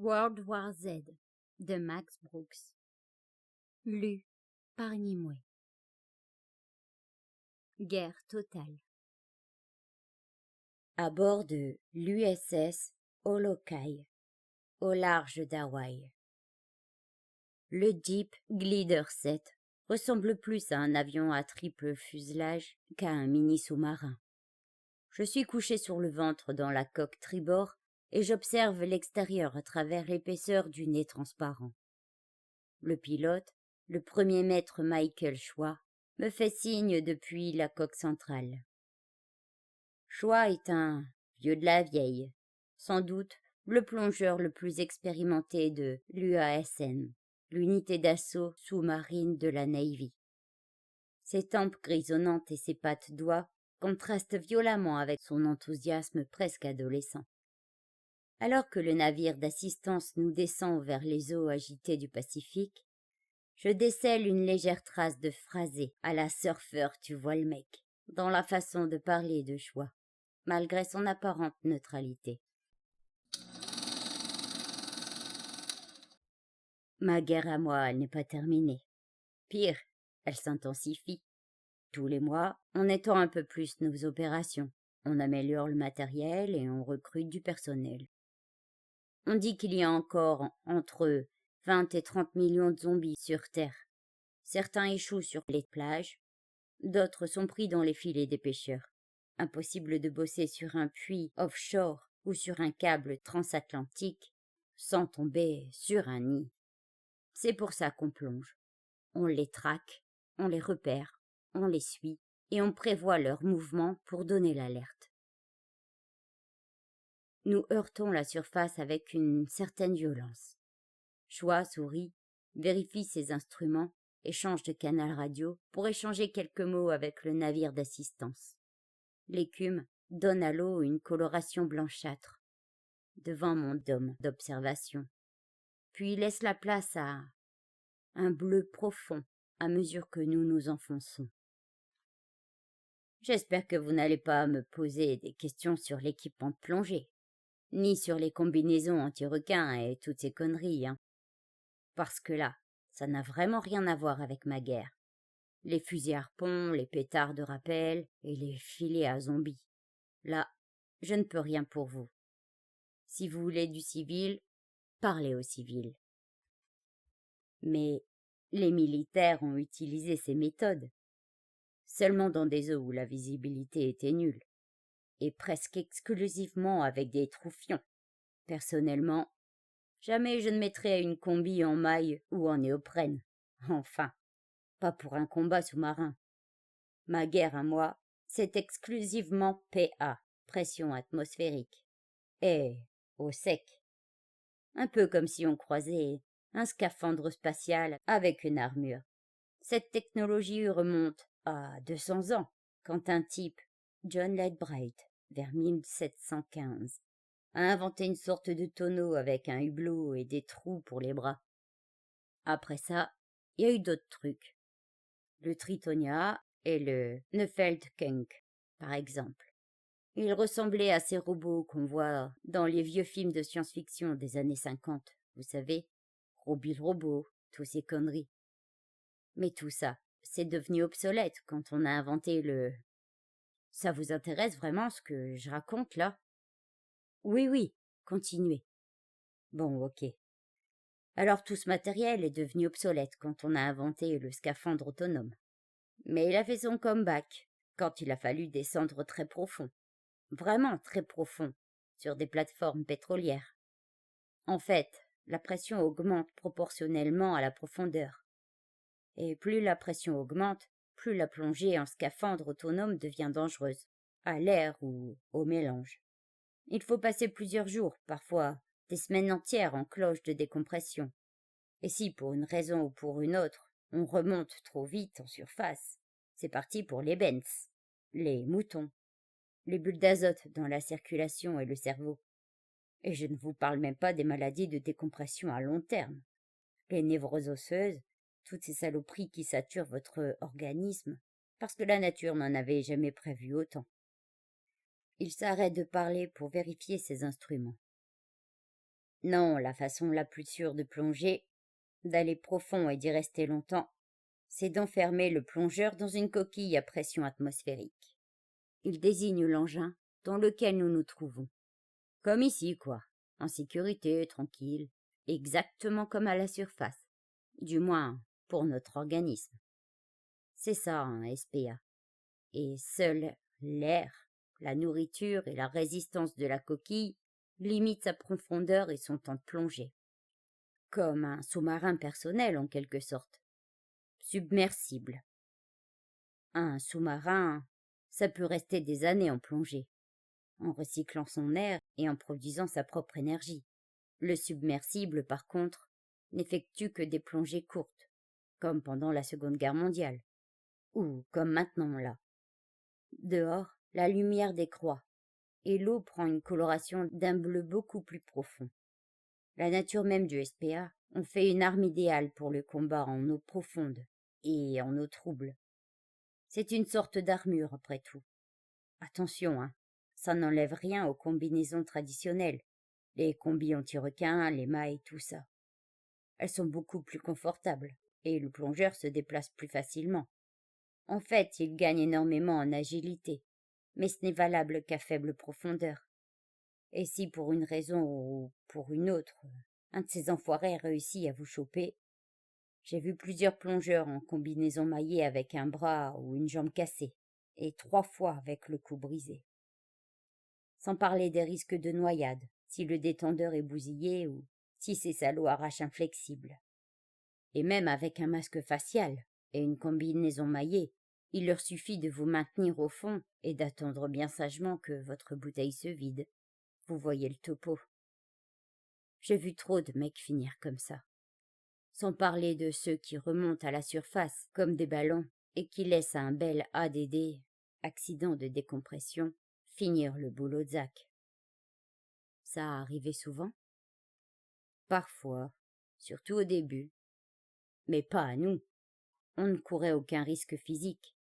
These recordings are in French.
World War Z de Max Brooks. Lu par Nimue. Guerre totale. À bord de l'USS Holokai, au large d'Hawaï. Le Jeep Glider 7 ressemble plus à un avion à triple fuselage qu'à un mini-sous-marin. Je suis couché sur le ventre dans la coque tribord et j'observe l'extérieur à travers l'épaisseur du nez transparent. Le pilote, le premier maître Michael Choi, me fait signe depuis la coque centrale. Choi est un vieux de la vieille, sans doute le plongeur le plus expérimenté de l'UASN, l'unité d'assaut sous-marine de la Navy. Ses tempes grisonnantes et ses pattes d'oie contrastent violemment avec son enthousiasme presque adolescent. Alors que le navire d'assistance nous descend vers les eaux agitées du Pacifique, je décèle une légère trace de phrasé à la surfeur tu vois le mec, dans la façon de parler de Choi, malgré son apparente neutralité. Ma guerre à moi, elle n'est pas terminée. Pire, elle s'intensifie. Tous les mois, on étend un peu plus nos opérations. On améliore le matériel et on recrute du personnel. On dit qu'il y a encore entre 20 et 30 millions de zombies sur Terre. Certains échouent sur les plages, d'autres sont pris dans les filets des pêcheurs. Impossible de bosser sur un puits offshore ou sur un câble transatlantique sans tomber sur un nid. C'est pour ça qu'on plonge. On les traque, on les repère, on les suit et on prévoit leurs mouvements pour donner l'alerte. Nous heurtons la surface avec une certaine violence. Choi sourit, vérifie ses instruments et change de canal radio pour échanger quelques mots avec le navire d'assistance. L'écume donne à l'eau une coloration blanchâtre devant mon dôme d'observation, puis laisse la place à un bleu profond à mesure que nous nous enfonçons. J'espère que vous n'allez pas me poser des questions sur l'équipement de plongée, ni sur les combinaisons anti-requins et toutes ces conneries, hein. Parce que là, ça n'a vraiment rien à voir avec ma guerre. Les fusils harpons, les pétards de rappel et les filets à zombies. Là, je ne peux rien pour vous. Si vous voulez du civil, parlez aux civils. Mais les militaires ont utilisé ces méthodes, seulement dans des eaux où la visibilité était nulle, et presque exclusivement avec des troufions. Personnellement, jamais je ne mettrais une combi en maille ou en néoprène. Enfin, pas pour un combat sous-marin. Ma guerre à moi, c'est exclusivement PA, pression atmosphérique, et au sec. Un peu comme si on croisait un scaphandre spatial avec une armure. Cette technologie remonte à 200 ans, quand un type, John Lethbridge, vers 1715, a inventé une sorte de tonneau avec un hublot et des trous pour les bras. Après ça, il y a eu d'autres trucs. Le Tritonia et le Nefeldkunk, par exemple. Ils ressemblaient à ces robots qu'on voit dans les vieux films de science-fiction des années 50, vous savez, Robbie le robot, tous ces conneries. Mais tout ça, c'est devenu obsolète quand on a inventé le... Ça vous intéresse vraiment ce que je raconte là? Oui, continuez. Bon, ok. Alors tout ce matériel est devenu obsolète quand on a inventé le scaphandre autonome. Mais il a fait son comeback quand il a fallu descendre très profond. Vraiment très profond, sur des plateformes pétrolières. En fait, la pression augmente proportionnellement à la profondeur. Et plus la pression augmente, plus la plongée en scaphandre autonome devient dangereuse, à l'air ou au mélange. Il faut passer plusieurs jours, parfois des semaines entières en cloche de décompression. Et si, pour une raison ou pour une autre, on remonte trop vite en surface, c'est parti pour les bens, les moutons, les bulles d'azote dans la circulation et le cerveau. Et je ne vous parle même pas des maladies de décompression à long terme. Les névroses osseuses, toutes ces saloperies qui saturent votre organisme, parce que la nature n'en avait jamais prévu autant. Il s'arrête de parler pour vérifier ses instruments. Non, la façon la plus sûre de plonger, d'aller profond et d'y rester longtemps, c'est d'enfermer le plongeur dans une coquille à pression atmosphérique. Il désigne l'engin dans lequel nous nous trouvons. Comme ici, quoi. En sécurité, tranquille, exactement comme à la surface. Du moins, pour notre organisme. C'est ça, un SPA. Et seul l'air, la nourriture et la résistance de la coquille limitent sa profondeur et son temps de plongée. Comme un sous-marin personnel, en quelque sorte. Submersible. Un sous-marin, ça peut rester des années en plongée, en recyclant son air et en produisant sa propre énergie. Le submersible, par contre, n'effectue que des plongées courtes, comme pendant la Seconde Guerre mondiale, ou comme maintenant là. Dehors, la lumière décroît, et l'eau prend une coloration d'un bleu beaucoup plus profond. La nature même du SPA en fait une arme idéale pour le combat en eau profonde et en eau trouble. C'est une sorte d'armure après tout. Attention, hein, ça n'enlève rien aux combinaisons traditionnelles, les combis anti-requins, les mailles, tout ça. Elles sont beaucoup plus confortables, et le plongeur se déplace plus facilement. En fait, il gagne énormément en agilité, mais ce n'est valable qu'à faible profondeur. Et si pour une raison ou pour une autre, un de ces enfoirés réussit à vous choper, j'ai vu plusieurs plongeurs en combinaison maillée avec un bras ou une jambe cassée, et 3 fois avec le cou brisé. Sans parler des risques de noyade, si le détendeur est bousillé ou si ces salauds arrachent un flexible. Et même avec un masque facial et une combinaison maillée, il leur suffit de vous maintenir au fond et d'attendre bien sagement que votre bouteille se vide. Vous voyez le topo. J'ai vu trop de mecs finir comme ça. Sans parler de ceux qui remontent à la surface comme des ballons et qui laissent un bel ADD, accident de décompression, finir le boulot de Zach. Ça arrivait souvent? Parfois, surtout au début. Mais pas à nous. On ne courait aucun risque physique.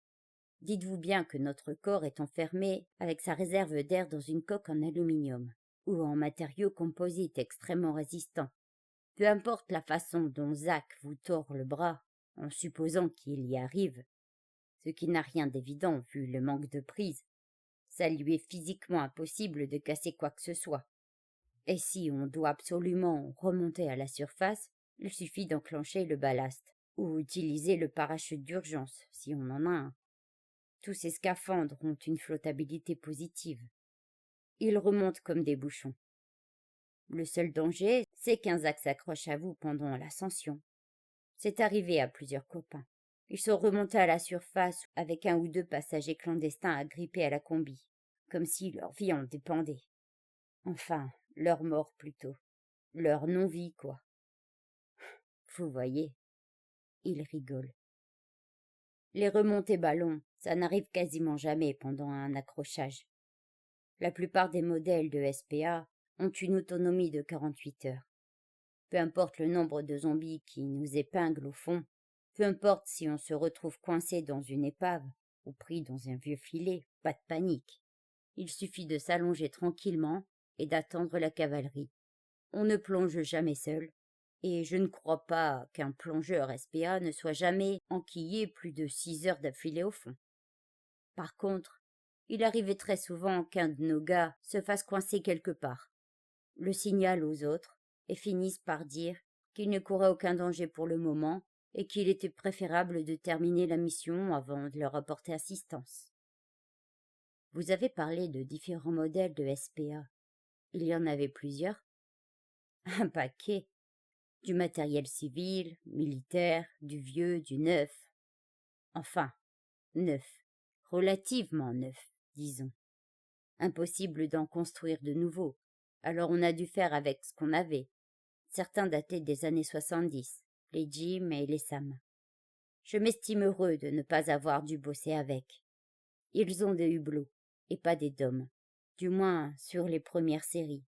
Dites-vous bien que notre corps est enfermé avec sa réserve d'air dans une coque en aluminium ou en matériaux composites extrêmement résistants. Peu importe la façon dont Zach vous tord le bras, en supposant qu'il y arrive, ce qui n'a rien d'évident vu le manque de prise, ça lui est physiquement impossible de casser quoi que ce soit. Et si on doit absolument remonter à la surface, il suffit d'enclencher le ballast ou utiliser le parachute d'urgence si on en a un. Tous ces scaphandres ont une flottabilité positive. Ils remontent comme des bouchons. Le seul danger, c'est qu'un Zach s'accroche à vous pendant l'ascension. C'est arrivé à plusieurs copains. Ils sont remontés à la surface avec un ou deux passagers clandestins agrippés à la combi, comme si leur vie en dépendait. Enfin, leur mort plutôt. Leur non-vie, quoi. Vous voyez, il rigole. Les remontées ballons, ça n'arrive quasiment jamais pendant un accrochage. La plupart des modèles de SPA ont une autonomie de 48 heures. Peu importe le nombre de zombies qui nous épinglent au fond, peu importe si on se retrouve coincé dans une épave ou pris dans un vieux filet, pas de panique. Il suffit de s'allonger tranquillement et d'attendre la cavalerie. On ne plonge jamais seul, et je ne crois pas qu'un plongeur SPA ne soit jamais enquillé plus de 6 heures d'affilée au fond. Par contre, il arrivait très souvent qu'un de nos gars se fasse coincer quelque part, le signale aux autres et finisse par dire qu'il ne courait aucun danger pour le moment et qu'il était préférable de terminer la mission avant de leur apporter assistance. Vous avez parlé de différents modèles de SPA. Il y en avait plusieurs? Un paquet. Du matériel civil, militaire, du vieux, du neuf. Enfin, neuf. Relativement neuf, disons. Impossible d'en construire de nouveaux. Alors on a dû faire avec ce qu'on avait. Certains dataient des années 70, les Jim et les Sam. Je m'estime heureux de ne pas avoir dû bosser avec. Ils ont des hublots, et pas des dômes, du moins sur les premières séries,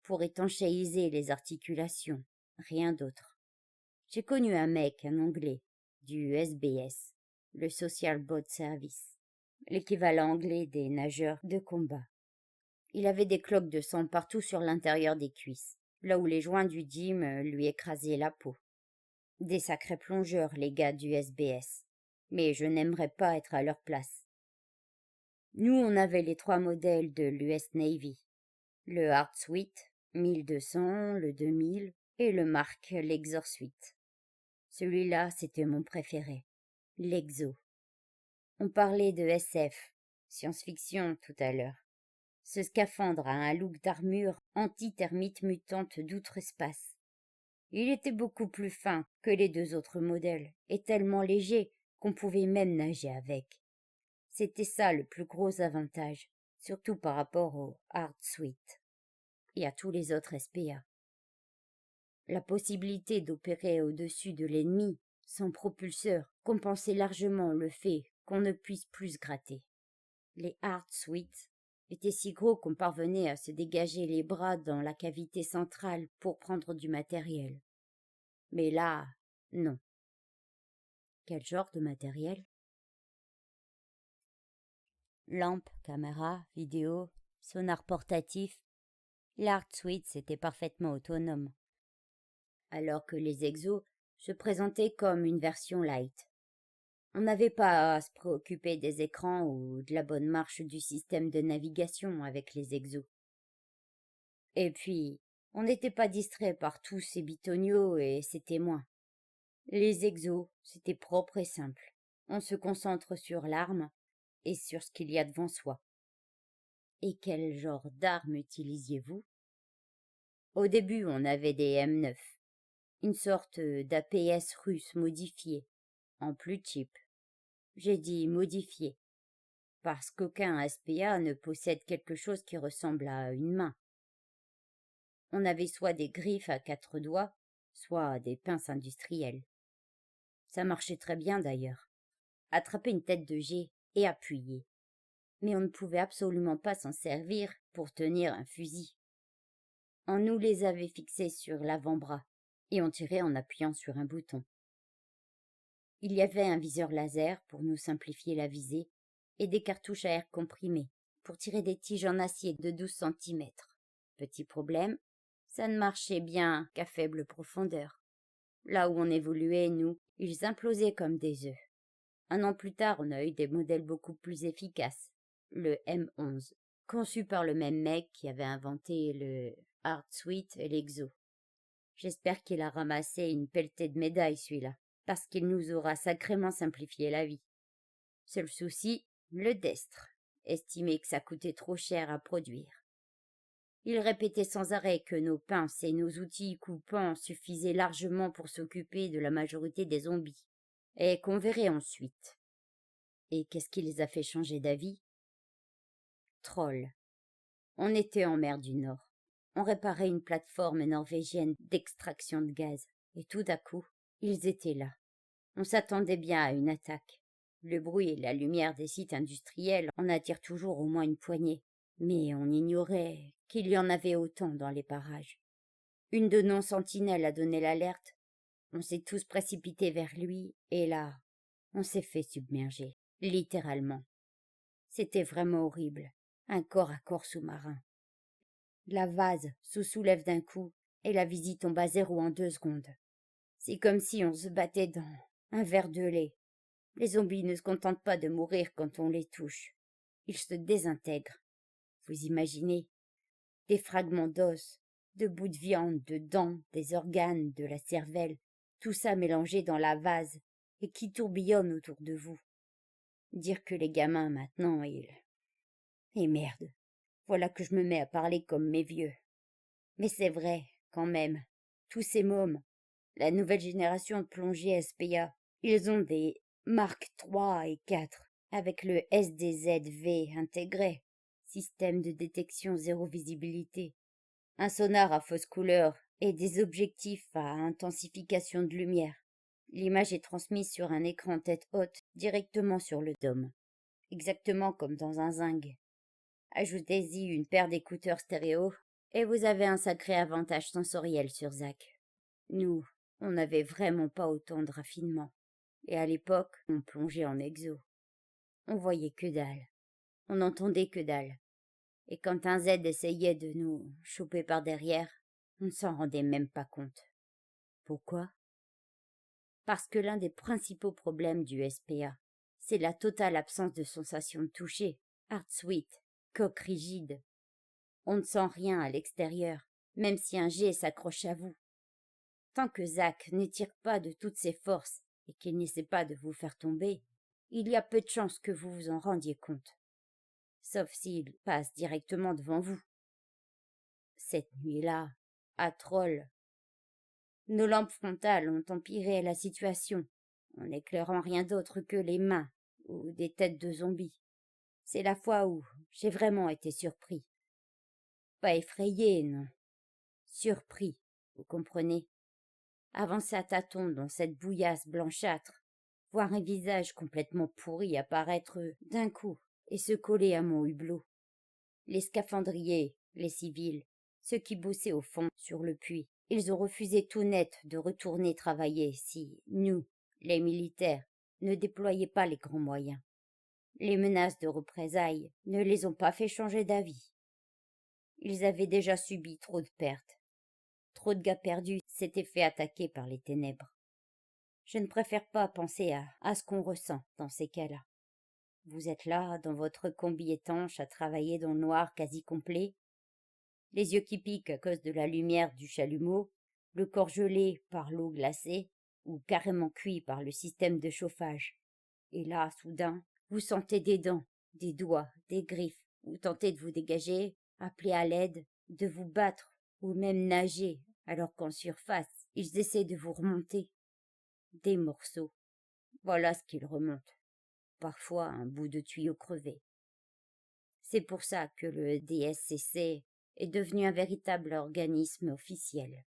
pour étanchéiser les articulations, rien d'autre. J'ai connu un mec, un Anglais, du SBS, le Social Boat Service, l'équivalent anglais des nageurs de combat. Il avait des cloques de sang partout sur l'intérieur des cuisses, là où les joints du gym lui écrasaient la peau. Des sacrés plongeurs, les gars du SBS. Mais je n'aimerais pas être à leur place. Nous, on avait les 3 modèles de l'US Navy. Le Hard Suite, 1200, le 2000 et le Mark l'Exor Suite. Celui-là, c'était mon préféré. L'Exo. On parlait de SF, science-fiction tout à l'heure. Ce scaphandre a un look d'armure anti-thermite mutante d'outre-espace. Il était beaucoup plus fin que les 2 autres modèles et tellement léger qu'on pouvait même nager avec. C'était ça le plus gros avantage, surtout par rapport au Hard Suite et à tous les autres SPA. La possibilité d'opérer au-dessus de l'ennemi sans propulseur compensait largement le fait qu'on ne puisse plus se gratter. Les Hard Suites étaient si gros qu'on parvenait à se dégager les bras dans la cavité centrale pour prendre du matériel. Mais là, non. Quel genre de matériel? Lampe, caméra, vidéo, sonar portatif. L'Hard Suite, c'était parfaitement autonome. Alors que les exos se présentaient comme une version light. On n'avait pas à se préoccuper des écrans ou de la bonne marche du système de navigation avec les exos. Et puis, on n'était pas distrait par tous ces bitoniaux et ces témoins. Les exos, c'était propre et simple. On se concentre sur l'arme et sur ce qu'il y a devant soi. Et quel genre d'arme utilisiez-vous? Au début, on avait des M9, une sorte d'APS russe modifié, en plus cheap. J'ai dit modifié, parce qu'aucun SPA ne possède quelque chose qui ressemble à une main. On avait soit des griffes à 4 doigts, soit des pinces industrielles. Ça marchait très bien d'ailleurs. Attraper une tête de jet et appuyer. Mais on ne pouvait absolument pas s'en servir pour tenir un fusil. On nous les avait fixés sur l'avant-bras et on tirait en appuyant sur un bouton. Il y avait un viseur laser pour nous simplifier la visée et des cartouches à air comprimé pour tirer des tiges en acier de 12 cm. Petit problème, ça ne marchait bien qu'à faible profondeur. Là où on évoluait, nous, ils implosaient comme des œufs. 1 an plus tard, on a eu des modèles beaucoup plus efficaces, le M11, conçu par le même mec qui avait inventé le Hard Suite et l'Exo. J'espère qu'il a ramassé une pelletée de médailles, celui-là, parce qu'il nous aura sacrément simplifié la vie. Seul souci, le destre, estimé que ça coûtait trop cher à produire. Il répétait sans arrêt que nos pinces et nos outils coupants suffisaient largement pour s'occuper de la majorité des zombies, et qu'on verrait ensuite. Et qu'est-ce qui les a fait changer d'avis? Troll. On était en mer du Nord. On réparait une plateforme norvégienne d'extraction de gaz, et tout à coup, ils étaient là. On s'attendait bien à une attaque. Le bruit et la lumière des sites industriels en attirent toujours au moins une poignée, mais on ignorait qu'il y en avait autant dans les parages. Une de nos sentinelles a donné l'alerte. On s'est tous précipités vers lui, et là, on s'est fait submerger, littéralement. C'était vraiment horrible, un corps à corps sous-marin. La vase se soulève d'un coup, et la visite tombe à 0 en 2 secondes. C'est comme si on se battait dans un verre de lait. Les zombies ne se contentent pas de mourir quand on les touche. Ils se désintègrent. Vous imaginez? Des fragments d'os, de bouts de viande, de dents, des organes, de la cervelle, tout ça mélangé dans la vase et qui tourbillonne autour de vous. Dire que les gamins maintenant, ils... Et merde, voilà que je me mets à parler comme mes vieux. Mais c'est vrai, quand même, tous ces mômes, la nouvelle génération de plongées SPA, ils ont des Mark III et IV avec le SDZ-V intégré, système de détection zéro visibilité, un sonar à fausse couleur et des objectifs à intensification de lumière. L'image est transmise sur un écran tête haute directement sur le dôme, exactement comme dans un Zing. Ajoutez-y une paire d'écouteurs stéréo et vous avez un sacré avantage sensoriel sur Zach. Nous, on n'avait vraiment pas autant de raffinement. Et à l'époque, on plongeait en exo. On voyait que dalle. On n'entendait que dalle. Et quand un Z essayait de nous choper par derrière, On ne s'en rendait même pas compte. Pourquoi? Parce que l'un des principaux problèmes du SPA, c'est la totale absence de sensation de toucher, heart sweet, coque rigide. On ne sent rien à l'extérieur, même si un jet s'accroche à vous. Tant que Zach n'étire pas de toutes ses forces et qu'il n'essaie pas de vous faire tomber, il y a peu de chances que vous vous en rendiez compte. Sauf s'il passe directement devant vous. Cette nuit-là, à Troll, nos lampes frontales ont empiré la situation, en n'éclairant rien d'autre que les mains ou des têtes de zombies. C'est la fois où j'ai vraiment été surpris. Pas effrayé, non. Surpris, vous comprenez. Avancer à tâtons dans cette bouillasse blanchâtre, voir un visage complètement pourri apparaître d'un coup et se coller à mon hublot. Les scaphandriers, les civils, ceux qui bossaient au fond sur le puits, ils ont refusé tout net de retourner travailler si nous, les militaires, ne déployions pas les grands moyens. Les menaces de représailles ne les ont pas fait changer d'avis. Ils avaient déjà subi trop de pertes. Trop de gars perdus s'étaient fait attaquer par les ténèbres. Je ne préfère pas penser à ce qu'on ressent dans ces cas-là. Vous êtes là, dans votre combi étanche, à travailler dans le noir quasi complet, les yeux qui piquent à cause de la lumière du chalumeau, le corps gelé par l'eau glacée, ou carrément cuit par le système de chauffage. Et là, soudain, vous sentez des dents, des doigts, des griffes, vous tentez de vous dégager, appeler à l'aide, de vous battre, ou même nager, alors qu'en surface, ils essaient de vous remonter. Des morceaux. Voilà ce qu'ils remontent. Parfois un bout de tuyau crevé. C'est pour ça que le DSCC est devenu un véritable organisme officiel.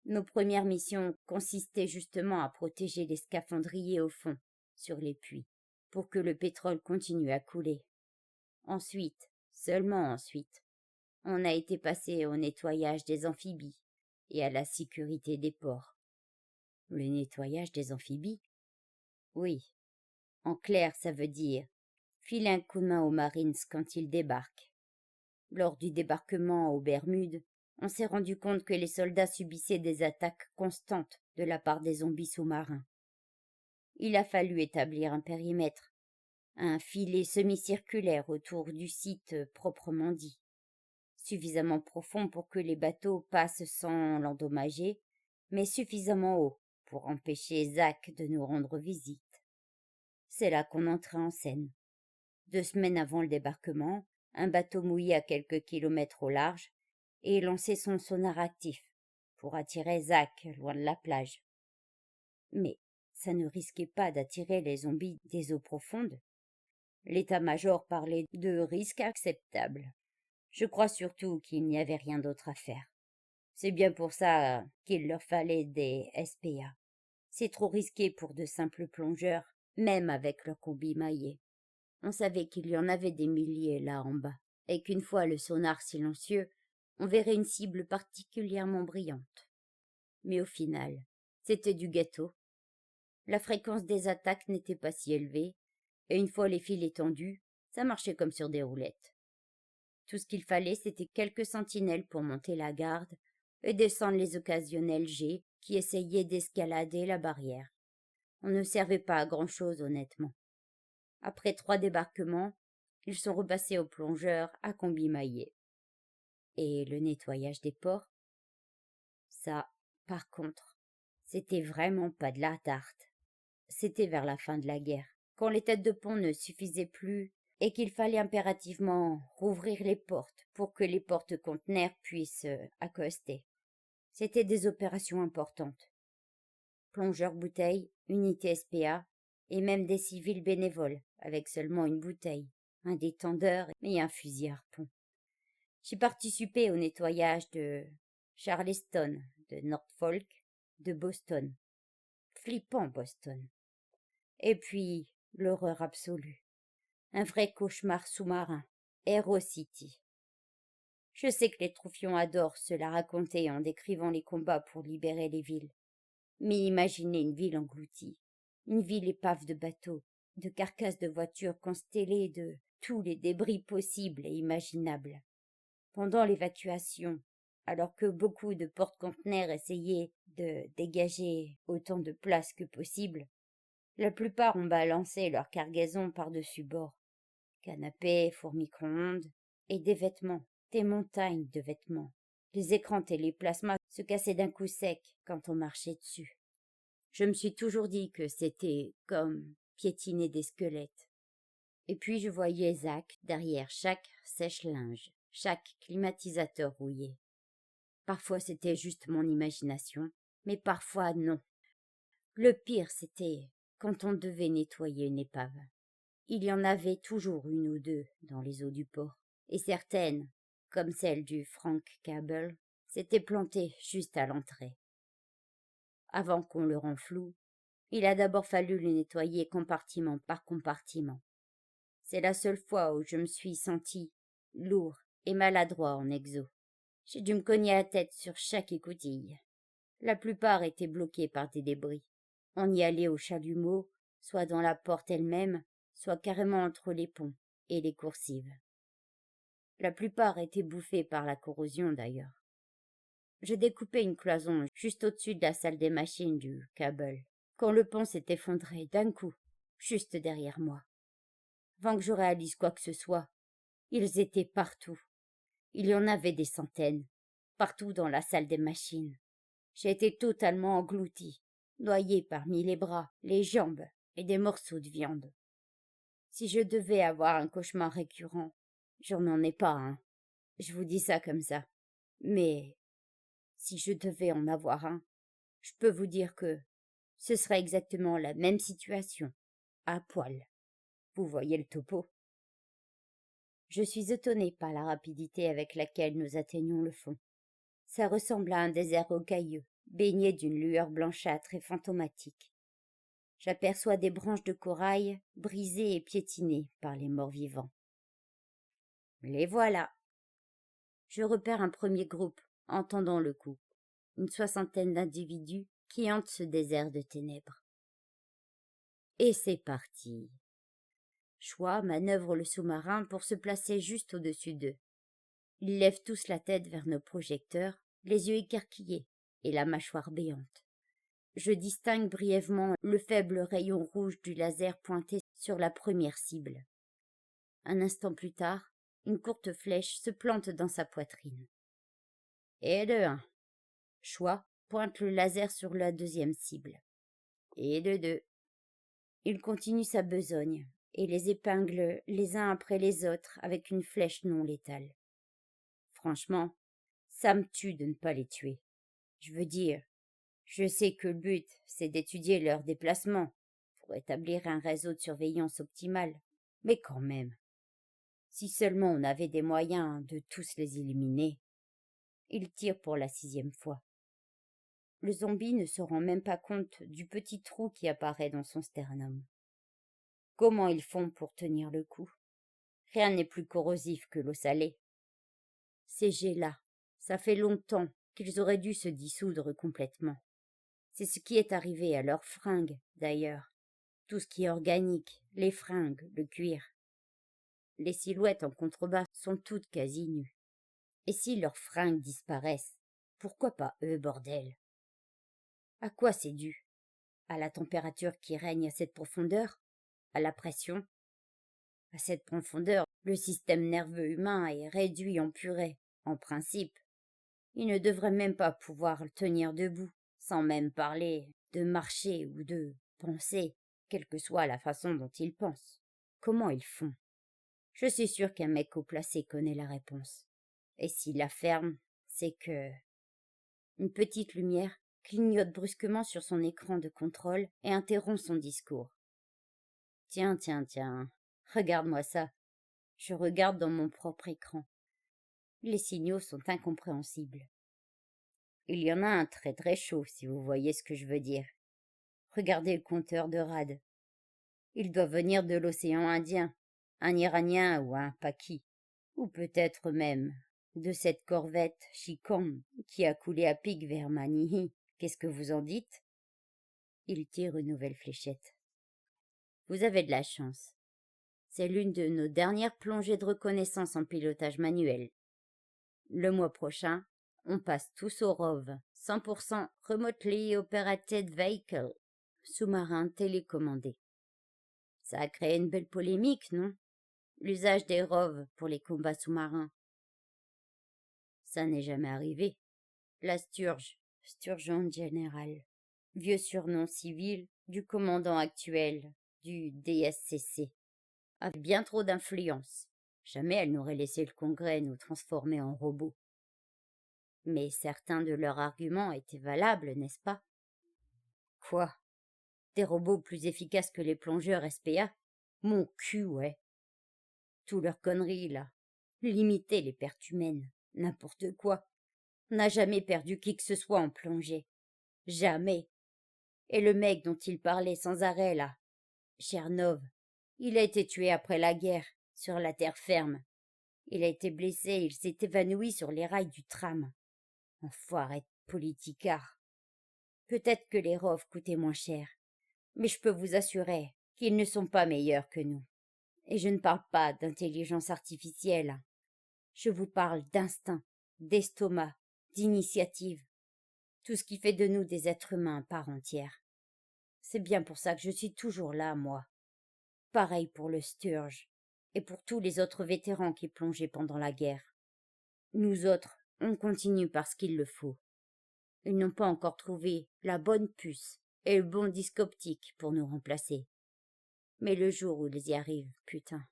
Nos premières missions consistaient justement à protéger les scaphandriers au fond, sur les puits, pour que le pétrole continue à couler. Ensuite, seulement ensuite, on a été passé au nettoyage des amphibies et à la sécurité des ports. Le nettoyage des amphibies? Oui. En clair, ça veut dire filer un coup de main aux Marines quand ils débarquent. Lors du débarquement aux Bermudes, on s'est rendu compte que les soldats subissaient des attaques constantes de la part des zombies sous-marins. Il a fallu établir un périmètre, un filet semi-circulaire autour du site proprement dit, suffisamment profond pour que les bateaux passent sans l'endommager, mais suffisamment haut pour empêcher Zach de nous rendre visite. C'est là qu'on entrait en scène. 2 semaines avant le débarquement, un bateau mouillé à quelques kilomètres au large et lançait son sonar actif pour attirer Zach loin de la plage. Mais ça ne risquait pas d'attirer les zombies des eaux profondes. L'état-major parlait de risques acceptables. Je crois surtout qu'il n'y avait rien d'autre à faire. C'est bien pour ça qu'il leur fallait des SPA. C'est trop risqué pour de simples plongeurs, même avec leur combi maillé. On savait qu'il y en avait des milliers là en bas, et qu'une fois le sonar silencieux, on verrait une cible particulièrement brillante. Mais au final, c'était du gâteau. La fréquence des attaques n'était pas si élevée, et une fois les fils étendus, ça marchait comme sur des roulettes. Tout ce qu'il fallait, c'était quelques sentinelles pour monter la garde et descendre les occasionnels jets qui essayaient d'escalader la barrière. On ne servait pas à grand-chose, honnêtement. Après 3 débarquements, ils sont repassés aux plongeurs à combi maillé. Et le nettoyage des ports? Ça, par contre, c'était vraiment pas de la tarte. C'était vers la fin de la guerre, quand les têtes de pont ne suffisaient plus et qu'il fallait impérativement rouvrir les portes pour que les porte-conteneurs puissent accoster. C'était des opérations importantes. Plongeurs bouteilles, unités SPA, et même des civils bénévoles, avec seulement une bouteille, un détendeur et un fusil harpon. J'ai participé au nettoyage de Charleston, de Norfolk, de Boston. Flippant Boston. Et puis, l'horreur absolue. Un vrai cauchemar sous-marin, Aero City. Je sais que les troufions adorent se la raconter en décrivant les combats pour libérer les villes. Mais imaginez une ville engloutie, une ville épave de bateaux, de carcasses de voitures constellées de tous les débris possibles et imaginables. Pendant l'évacuation, alors que beaucoup de porte-conteneurs essayaient de dégager autant de place que possible. La plupart ont balancé leur cargaison par-dessus bord. Canapés, fours micro-ondes et des vêtements, des montagnes de vêtements. Les écrans téléplasma se cassaient d'un coup sec quand on marchait dessus. Je me suis toujours dit que c'était comme piétiner des squelettes. Et puis je voyais Zach derrière chaque sèche-linge, chaque climatisateur rouillé. Parfois c'était juste mon imagination, mais parfois non. Le pire c'était quand on devait nettoyer une épave. Il y en avait toujours une ou deux dans les eaux du port, et certaines, comme celle du Frank Cable, s'étaient plantées juste à l'entrée. Avant qu'on le renfloue, il a d'abord fallu le nettoyer compartiment par compartiment. C'est la seule fois où je me suis senti lourd et maladroit en exo. J'ai dû me cogner la tête sur chaque écoutille. La plupart étaient bloqués par des débris. On y allait au chalumeau, soit dans la porte elle-même, soit carrément entre les ponts et les coursives. La plupart étaient bouffés par la corrosion d'ailleurs. Je découpais une cloison juste au-dessus de la salle des machines du Cable, quand le pont s'est effondré d'un coup, juste derrière moi. Avant que je réalise quoi que ce soit, ils étaient partout. Il y en avait des centaines, partout dans la salle des machines. J'ai été totalement englouti, noyé parmi les bras, les jambes et des morceaux de viande. Si je devais avoir un cauchemar récurrent, j'en ai pas un. Je vous dis ça comme ça. Mais si je devais en avoir un, je peux vous dire que ce serait exactement la même situation, à poil. Vous voyez le topo? Je suis étonné par la rapidité avec laquelle nous atteignons le fond. Ça ressemble à un désert rocailleux, baigné d'une lueur blanchâtre et fantomatique. J'aperçois des branches de corail brisées et piétinées par les morts vivants. Les voilà. Je repère un premier groupe, entendant le coup. Une soixantaine d'individus qui hantent ce désert de ténèbres. Et c'est parti. Choix manœuvre le sous-marin pour se placer juste au-dessus d'eux. Ils lèvent tous la tête vers nos projecteurs, les yeux écarquillés et la mâchoire béante. Je distingue brièvement le faible rayon rouge du laser pointé sur la première cible. Un instant plus tard, une courte flèche se plante dans sa poitrine. Et de un. Choix pointe le laser sur la deuxième cible. Et de deux. Il continue sa besogne et les épingle les uns après les autres avec une flèche non létale. Franchement, ça me tue de ne pas les tuer. Je veux dire, je sais que le but, c'est d'étudier leur déplacement pour établir un réseau de surveillance optimal. Mais quand même, si seulement on avait des moyens de tous les éliminer. Il tire pour la 6e fois. Le zombie ne se rend même pas compte du petit trou qui apparaît dans son sternum. Comment ils font pour tenir le coup? Rien n'est plus corrosif que l'eau salée. Ces jets-là, ça fait longtemps qu'ils auraient dû se dissoudre complètement. C'est ce qui est arrivé à leurs fringues, d'ailleurs. Tout ce qui est organique, les fringues, le cuir. Les silhouettes en contrebas sont toutes quasi nues. Et si leurs fringues disparaissent, pourquoi pas eux, bordel? À quoi c'est dû? À la température qui règne à cette profondeur? À la pression? À cette profondeur, le système nerveux humain est réduit en purée, en principe. Il ne devrait même pas pouvoir tenir debout, sans même parler de marcher ou de penser, quelle que soit la façon dont ils pensent. Comment ils font? Je suis sûr qu'un mec haut placé connaît la réponse. Et s'il la ferme, c'est que... Une petite lumière clignote brusquement sur son écran de contrôle et interrompt son discours. Tiens, regarde-moi ça. Je regarde dans mon propre écran. Les signaux sont incompréhensibles. Il y en a un très très chaud, si vous voyez ce que je veux dire. Regardez le compteur de rad. Il doit venir de l'océan Indien, un Iranien ou un Paki, ou peut-être même de cette corvette Chicom qui a coulé à pic vers Manihi. Qu'est-ce que vous en dites? Il tire une nouvelle fléchette. Vous avez de la chance. C'est l'une de nos dernières plongées de reconnaissance en pilotage manuel. Le mois prochain, on passe tous au ROV, 100% Remotely Operated Vehicle, sous-marin télécommandé. Ça a créé une belle polémique, non? L'usage des ROV pour les combats sous-marins. Ça n'est jamais arrivé. La Sturgeon General, vieux surnom civil du commandant actuel du DSCC, avait bien trop d'influence. Jamais elle n'aurait laissé le Congrès nous transformer en robots. Mais certains de leurs arguments étaient valables, n'est-ce pas? Quoi? Des robots plus efficaces que les plongeurs SPA? Mon cul, ouais. Tout leur conneries, là. Limiter les pertes humaines. N'importe quoi. On n'a jamais perdu qui que ce soit en plongée. Jamais. Et le mec dont il parlait sans arrêt, là, Chernov, il a été tué après la guerre, sur la terre ferme. Il a été blessé, il s'est évanoui sur les rails du tram. Enfoiré de politicard. Peut-être que les ROV coûtaient moins cher, mais je peux vous assurer qu'ils ne sont pas meilleurs que nous. Et je ne parle pas d'intelligence artificielle. Je vous parle d'instinct, d'estomac, d'initiative. Tout ce qui fait de nous des êtres humains à part entière. C'est bien pour ça que je suis toujours là, moi. Pareil pour le Sturge, et pour tous les autres vétérans qui plongeaient pendant la guerre. Nous autres, on continue parce qu'il le faut. Ils n'ont pas encore trouvé la bonne puce et le bon disque optique pour nous remplacer. Mais le jour où ils y arrivent, putain,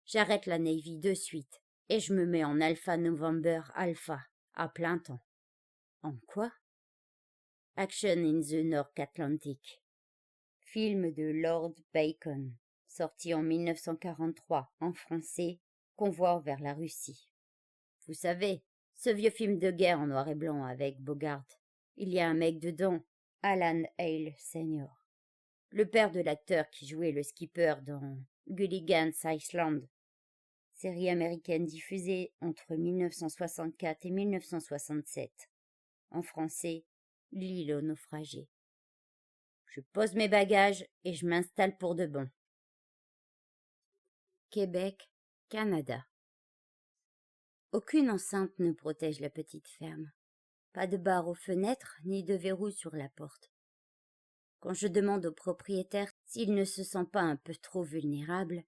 j'arrête la Navy de suite et je me mets en Alpha November Alpha à plein temps. En quoi? Action in the North Atlantic. Film de Lord Bacon, sorti en 1943 en français, Convoi vers la Russie. Vous savez, ce vieux film de guerre en noir et blanc avec Bogart. Il y a un mec dedans, Alan Hale Sr., le père de l'acteur qui jouait le skipper dans Gulligan's Island, série américaine diffusée entre 1964 et 1967. En français, L'île aux naufragés. Je pose mes bagages et je m'installe pour de bon. Québec, Canada. Aucune enceinte ne protège la petite ferme. Pas de barre aux fenêtres, ni de verrou sur la porte. Quand je demande au propriétaire s'il ne se sent pas un peu trop vulnérable,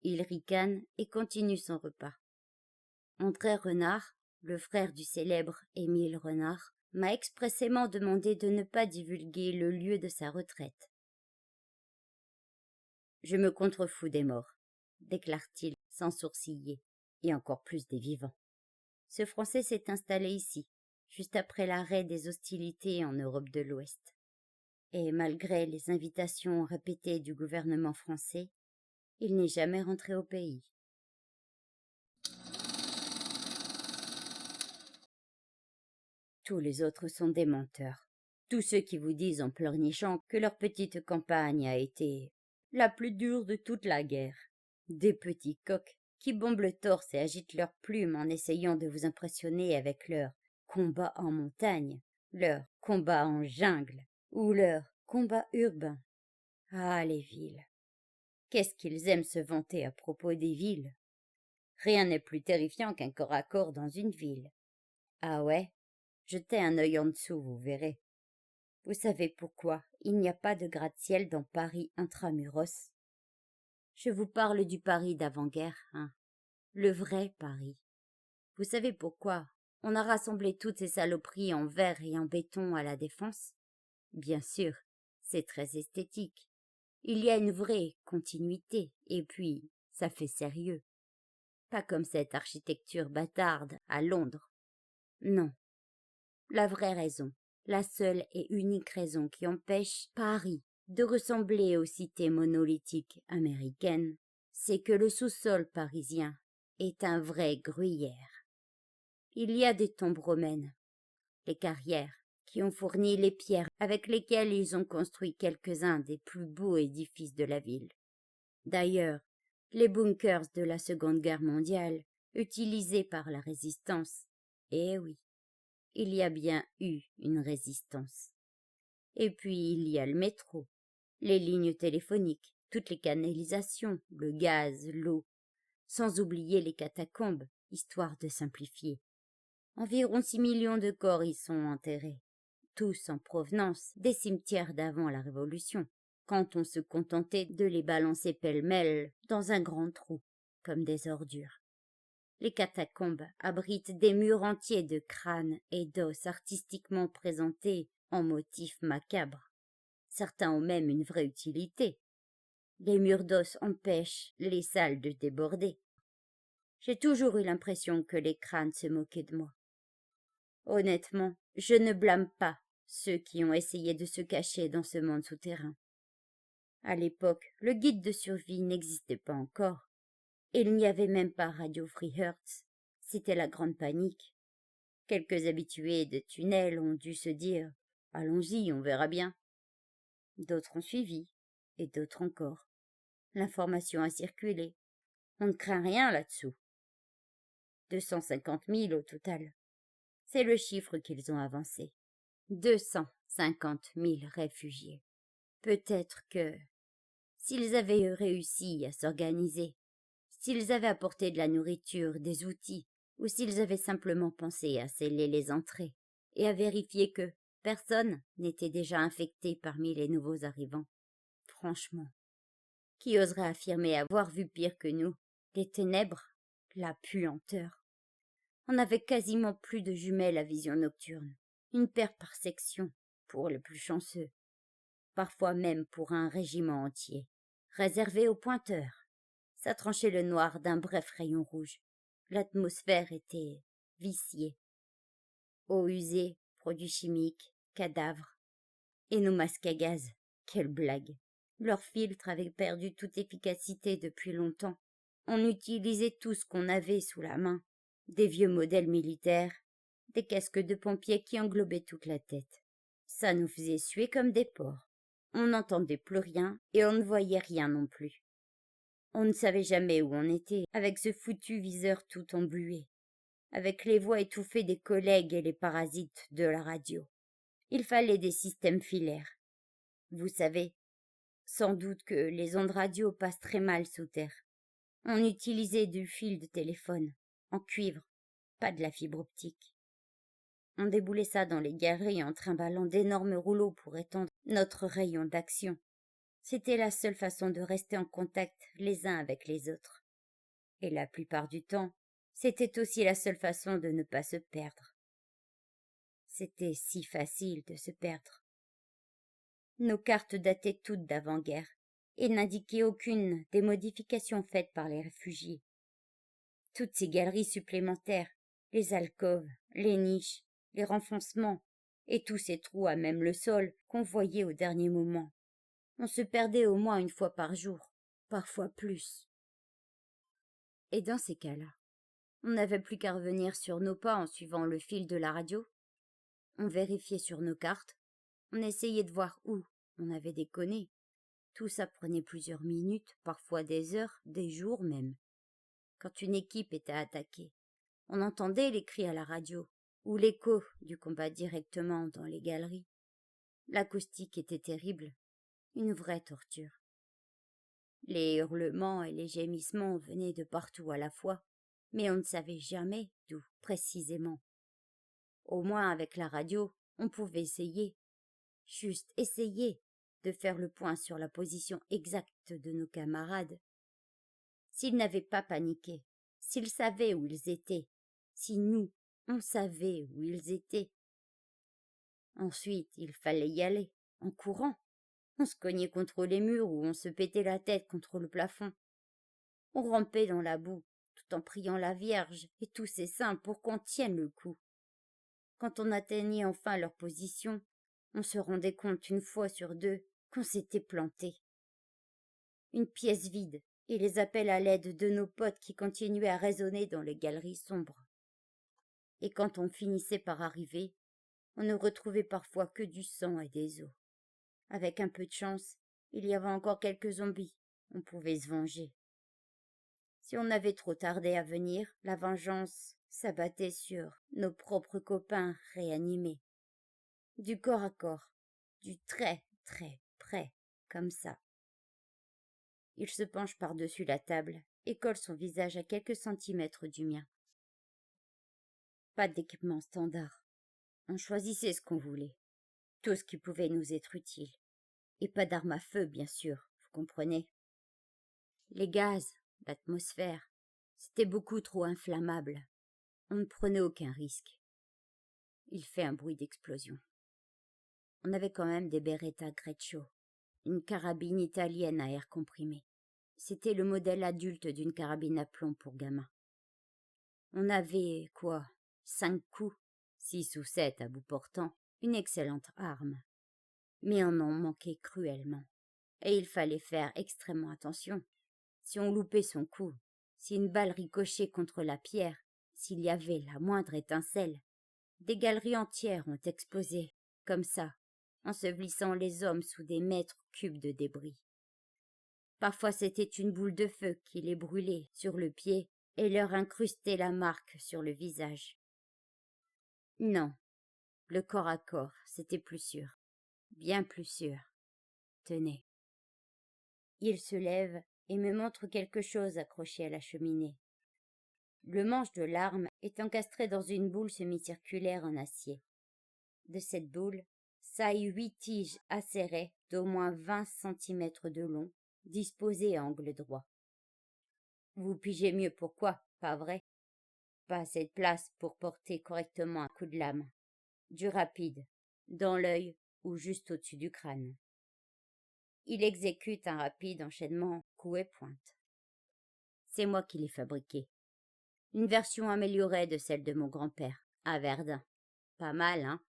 il ricane et continue son repas. André Renard, le frère du célèbre Émile Renard, m'a expressément demandé de ne pas divulguer le lieu de sa retraite. Je me contrefous des morts, déclare-t-il sans sourciller, et encore plus des vivants. Ce Français s'est installé ici, juste après l'arrêt des hostilités en Europe de l'Ouest. Et malgré les invitations répétées du gouvernement français, il n'est jamais rentré au pays. Tous les autres sont des menteurs. Tous ceux qui vous disent en pleurnichant que leur petite campagne a été la plus dure de toute la guerre. Des petits coqs qui bombent le torse et agitent leurs plumes en essayant de vous impressionner avec leur combat en montagne, leur combat en jungle ou leur combat urbain. Ah, les villes! Qu'est-ce qu'ils aiment se vanter à propos des villes? Rien n'est plus terrifiant qu'un corps à corps dans une ville. Ah ouais? Jetez un œil en dessous, vous verrez. Vous savez pourquoi il n'y a pas de gratte-ciel dans Paris intramuros? Je vous parle du Paris d'avant-guerre, hein. Le vrai Paris. Vous savez pourquoi on a rassemblé toutes ces saloperies en verre et en béton à la Défense? Bien sûr, c'est très esthétique. Il y a une vraie continuité, et puis, ça fait sérieux. Pas comme cette architecture bâtarde à Londres. Non. La vraie raison, la seule et unique raison qui empêche Paris de ressembler aux cités monolithiques américaines, c'est que le sous-sol parisien est un vrai gruyère. Il y a des tombes romaines, les carrières, qui ont fourni les pierres avec lesquelles ils ont construit quelques-uns des plus beaux édifices de la ville. D'ailleurs, les bunkers de la Seconde Guerre mondiale, utilisés par la résistance, eh oui, il y a bien eu une résistance. Et puis il y a le métro, les lignes téléphoniques, toutes les canalisations, le gaz, l'eau, sans oublier les catacombes, histoire de simplifier. Environ 6 millions de corps y sont enterrés, tous en provenance des cimetières d'avant la Révolution, quand on se contentait de les balancer pêle-mêle dans un grand trou, comme des ordures. Les catacombes abritent des murs entiers de crânes et d'os artistiquement présentés en motifs macabres. Certains ont même une vraie utilité. Les murs d'os empêchent les salles de déborder. J'ai toujours eu l'impression que les crânes se moquaient de moi. Honnêtement, je ne blâme pas ceux qui ont essayé de se cacher dans ce monde souterrain. À l'époque, le guide de survie n'existait pas encore, et il n'y avait même pas Radio Free Hertz. C'était la grande panique. Quelques habitués de tunnels ont dû se dire « Allons-y, on verra bien ». D'autres ont suivi, et d'autres encore. L'information a circulé. On ne craint rien là-dessous. 250 000 au total. C'est le chiffre qu'ils ont avancé. 250 000 réfugiés. Peut-être que, s'ils avaient réussi à s'organiser, s'ils avaient apporté de la nourriture, des outils, ou s'ils avaient simplement pensé à sceller les entrées et à vérifier que personne n'était déjà infecté parmi les nouveaux arrivants. Franchement, qui oserait affirmer avoir vu pire que nous? Les ténèbres, la puanteur. On n'avait quasiment plus de jumelles à vision nocturne. Une paire par section, pour les plus chanceux. Parfois même pour un régiment entier. Réservé aux pointeurs. Ça tranchait le noir d'un bref rayon rouge. L'atmosphère était viciée. Eau usée, produits chimiques, cadavres. Et nos masques à gaz. Quelle blague! Leurs filtres avaient perdu toute efficacité depuis longtemps. On utilisait tout ce qu'on avait sous la main. Des vieux modèles militaires, des casques de pompiers qui englobaient toute la tête. Ça nous faisait suer comme des porcs. On n'entendait plus rien et on ne voyait rien non plus. On ne savait jamais où on était, avec ce foutu viseur tout embué, avec les voix étouffées des collègues et les parasites de la radio. Il fallait des systèmes filaires. Vous savez, sans doute que les ondes radio passent très mal sous terre. On utilisait du fil de téléphone, en cuivre, pas de la fibre optique. On déboulait ça dans les galeries en trimballant d'énormes rouleaux pour étendre notre rayon d'action. C'était la seule façon de rester en contact les uns avec les autres. Et la plupart du temps, c'était aussi la seule façon de ne pas se perdre. C'était si facile de se perdre. Nos cartes dataient toutes d'avant-guerre et n'indiquaient aucune des modifications faites par les réfugiés. Toutes ces galeries supplémentaires, les alcôves, les niches, les renfoncements, et tous ces trous à même le sol qu'on voyait au dernier moment. On se perdait au moins une fois par jour, parfois plus. Et dans ces cas-là, on n'avait plus qu'à revenir sur nos pas en suivant le fil de la radio. On vérifiait sur nos cartes, on essayait de voir où on avait déconné. Tout ça prenait plusieurs minutes, parfois des heures, des jours même. Quand une équipe était attaquée, on entendait les cris à la radio, ou l'écho du combat directement dans les galeries. L'acoustique était terrible, une vraie torture. Les hurlements et les gémissements venaient de partout à la fois, mais on ne savait jamais d'où précisément. Au moins avec la radio, on pouvait essayer, juste essayer, de faire le point sur la position exacte de nos camarades. S'ils n'avaient pas paniqué, s'ils savaient où ils étaient, si nous, on savait où ils étaient. Ensuite, il fallait y aller, en courant. On se cognait contre les murs ou on se pétait la tête contre le plafond. On rampait dans la boue, tout en priant la Vierge et tous ses saints pour qu'on tienne le coup. Quand on atteignait enfin leur position, on se rendait compte une fois sur deux qu'on s'était planté. Une pièce vide et les appels à l'aide de nos potes qui continuaient à résonner dans les galeries sombres. Et quand on finissait par arriver, on ne retrouvait parfois que du sang et des os. Avec un peu de chance, il y avait encore quelques zombies. On pouvait se venger. Si on avait trop tardé à venir, la vengeance s'abattait sur nos propres copains réanimés. Du corps à corps, du très très près, comme ça. Il se penche par-dessus la table et colle son visage à quelques centimètres du mien. Pas d'équipement standard. On choisissait ce qu'on voulait. Tout ce qui pouvait nous être utile. Et pas d'armes à feu, bien sûr, vous comprenez. Les gaz, l'atmosphère, c'était beaucoup trop inflammable. On ne prenait aucun risque. Il fait un bruit d'explosion. On avait quand même des Beretta Greccio, une carabine italienne à air comprimé. C'était le modèle adulte d'une carabine à plomb pour gamins. On avait, 5 coups, 6 ou 7 à bout portant, une excellente arme. Mais on en manquait cruellement. Et il fallait faire extrêmement attention. Si on loupait son coup, si une balle ricochait contre la pierre, s'il y avait la moindre étincelle, des galeries entières ont explosé, comme ça, ensevelissant les hommes sous des mètres cubes de débris. Parfois c'était une boule de feu qui les brûlait sur le pied et leur incrustait la marque sur le visage. Non, le corps à corps, c'était plus sûr, bien plus sûr. Tenez. Il se lève et me montre quelque chose accroché à la cheminée. Le manche de l'arme est encastré dans une boule semi-circulaire en acier. De cette boule saillent 8 tiges acérées d'au moins 20 centimètres de long, disposées à angle droit. Vous pigez mieux pourquoi, pas vrai? Pas assez de place pour porter correctement un coup de lame. Du rapide, dans l'œil ou juste au-dessus du crâne. Il exécute un rapide enchaînement coup et pointe. C'est moi qui l'ai fabriqué. Une version améliorée de celle de mon grand-père, à Verdun. Pas mal, hein?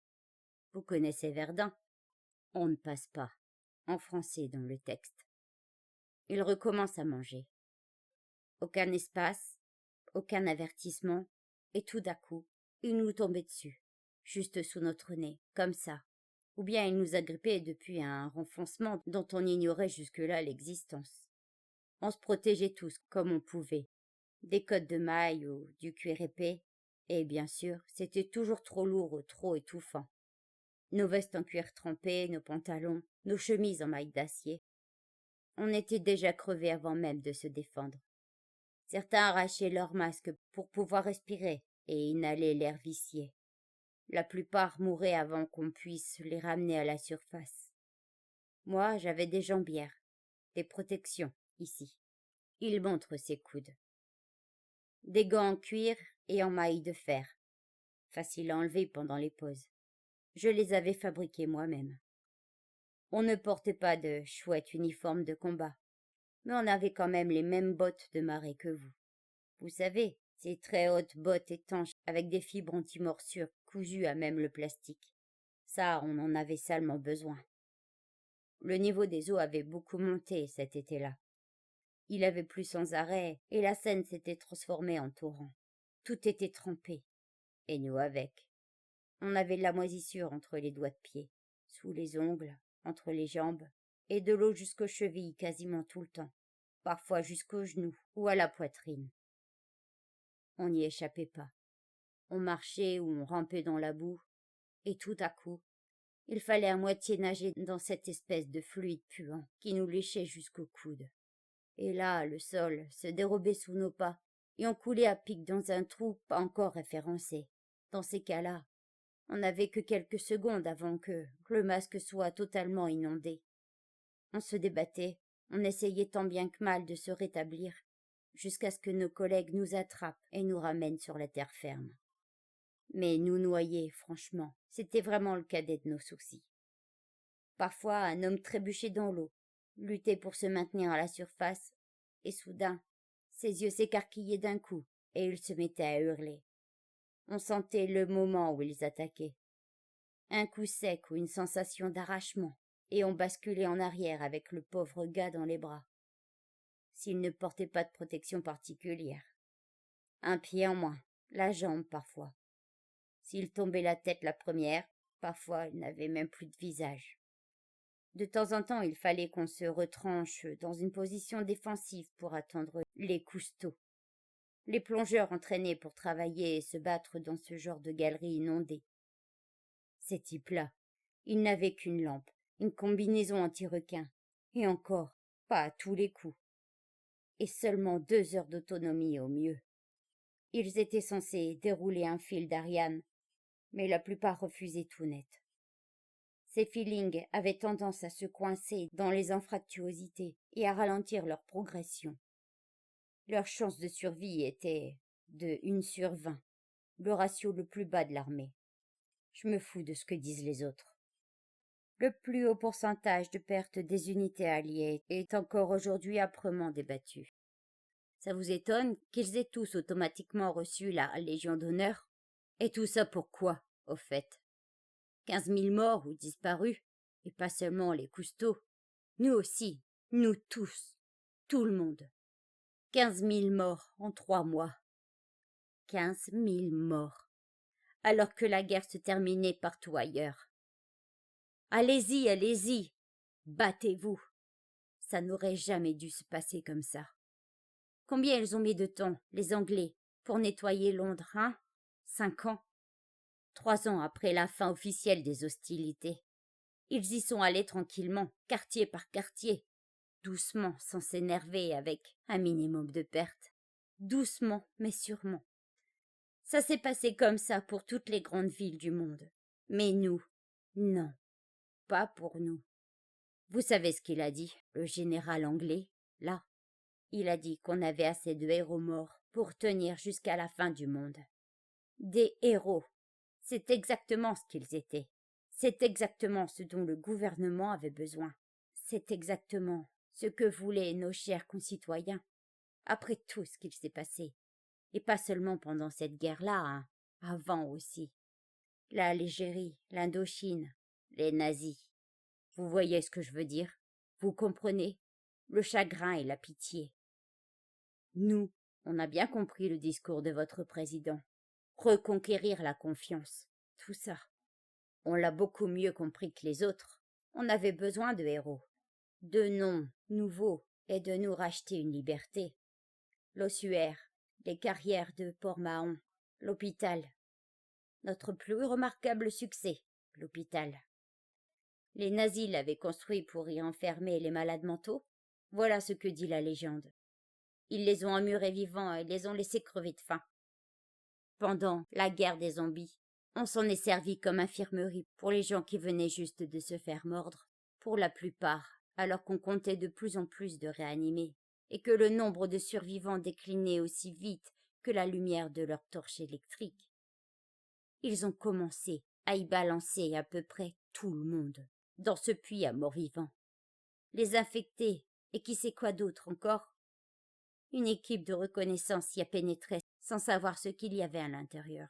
Vous connaissez Verdun? On ne passe pas, en français dans le texte. Il recommence à manger. Aucun espace, aucun avertissement, et tout d'un coup, il nous tombait dessus, juste sous notre nez, comme ça. Ou bien il nous agrippait depuis un renfoncement dont on ignorait jusque-là l'existence. On se protégeait tous comme on pouvait. Des cottes de mailles ou du cuir épais, et bien sûr, c'était toujours trop lourd ou trop étouffant. Nos vestes en cuir trempé, nos pantalons, nos chemises en mailles d'acier. On était déjà crevés avant même de se défendre. Certains arrachaient leurs masques pour pouvoir respirer et inhaler l'air vicié. La plupart mouraient avant qu'on puisse les ramener à la surface. Moi, j'avais des jambières, des protections, ici. Il montre ses coudes. Des gants en cuir et en mailles de fer. Facile à enlever pendant les pauses. Je les avais fabriqués moi-même. On ne portait pas de chouette uniforme de combat, mais on avait quand même les mêmes bottes de marée que vous. Vous savez, ces très hautes bottes étanches avec des fibres anti-morsures cousues à même le plastique. Ça, on en avait salement besoin. Le niveau des eaux avait beaucoup monté cet été-là. Il avait plu sans arrêt et la Seine s'était transformée en torrent. Tout était trempé, et nous avec. On avait de la moisissure entre les doigts de pied, sous les ongles, entre les jambes, et de l'eau jusqu'aux chevilles quasiment tout le temps, parfois jusqu'aux genoux ou à la poitrine. On n'y échappait pas. On marchait ou on rampait dans la boue, et tout à coup, il fallait à moitié nager dans cette espèce de fluide puant qui nous léchait jusqu'au coude. Et là, le sol se dérobait sous nos pas, et on coulait à pic dans un trou pas encore référencé. Dans ces cas-là, on n'avait que quelques secondes avant que le masque soit totalement inondé. On se débattait, on essayait tant bien que mal de se rétablir, jusqu'à ce que nos collègues nous attrapent et nous ramènent sur la terre ferme. Mais nous noyer, franchement, c'était vraiment le cadet de nos soucis. Parfois, un homme trébuchait dans l'eau, luttait pour se maintenir à la surface, et soudain, ses yeux s'écarquillaient d'un coup, et il se mettait à hurler. On sentait le moment où ils attaquaient. Un coup sec ou une sensation d'arrachement, et on basculait en arrière avec le pauvre gars dans les bras. S'il ne portait pas de protection particulière. Un pied en moins, la jambe parfois. S'il tombait la tête la première, parfois il n'avait même plus de visage. De temps en temps, il fallait qu'on se retranche dans une position défensive pour attendre les cousteaux. Les plongeurs entraînés pour travailler et se battre dans ce genre de galerie inondée. Ces types-là, ils n'avaient qu'une lampe, une combinaison anti-requin, et encore, pas à tous les coups. Et seulement 2 heures d'autonomie au mieux. Ils étaient censés dérouler un fil d'Ariane, mais la plupart refusaient tout net. Ces feelings avaient tendance à se coincer dans les anfractuosités et à ralentir leur progression. Leur chance de survie était de 1/20, le ratio le plus bas de l'armée. Je me fous de ce que disent les autres. Le plus haut pourcentage de perte des unités alliées est encore aujourd'hui âprement débattu. Ça vous étonne qu'ils aient tous automatiquement reçu la Légion d'honneur? Et tout ça pourquoi, au fait? 15 000 morts ou disparus, et pas seulement les cousteaux. Nous aussi, nous tous, tout le monde. 15 000 morts en 3 mois. 15 000 morts, alors que la guerre se terminait partout ailleurs. Allez-y, allez-y, battez-vous. Ça n'aurait jamais dû se passer comme ça. Combien ils ont mis de temps, les Anglais, pour nettoyer Londres, hein? 5 ans. 3 ans après la fin officielle des hostilités. Ils y sont allés tranquillement, quartier par quartier, doucement, sans s'énerver, avec un minimum de pertes. Doucement, mais sûrement. Ça s'est passé comme ça pour toutes les grandes villes du monde. Mais nous, non, pas pour nous. Vous savez ce qu'il a dit, le général anglais, là? Il a dit qu'on avait assez de héros morts pour tenir jusqu'à la fin du monde. Des héros. C'est exactement ce qu'ils étaient. C'est exactement ce dont le gouvernement avait besoin. C'est exactement ce que voulaient nos chers concitoyens. Après tout ce qu'il s'est passé. Et pas seulement pendant cette guerre-là, hein, avant aussi. L'Algérie, l'Indochine, les nazis. Vous voyez ce que je veux dire? Vous comprenez? Le chagrin et la pitié. Nous, on a bien compris le discours de votre président. Reconquérir la confiance, tout ça. On l'a beaucoup mieux compris que les autres. On avait besoin de héros, de noms nouveaux et de nous racheter une liberté. L'ossuaire, les carrières de Port-Mahon, l'hôpital. Notre plus remarquable succès, l'hôpital. Les nazis l'avaient construit pour y enfermer les malades mentaux. Voilà ce que dit la légende. Ils les ont emmurés vivants et les ont laissés crever de faim. Pendant la guerre des zombies, on s'en est servi comme infirmerie pour les gens qui venaient juste de se faire mordre, pour la plupart, alors qu'on comptait de plus en plus de réanimés, et que le nombre de survivants déclinait aussi vite que la lumière de leur torche électrique. Ils ont commencé à y balancer à peu près tout le monde, dans ce puits à mort-vivant. Les infectés, et qui sait quoi d'autre encore? Une équipe de reconnaissance y a pénétré sans savoir ce qu'il y avait à l'intérieur.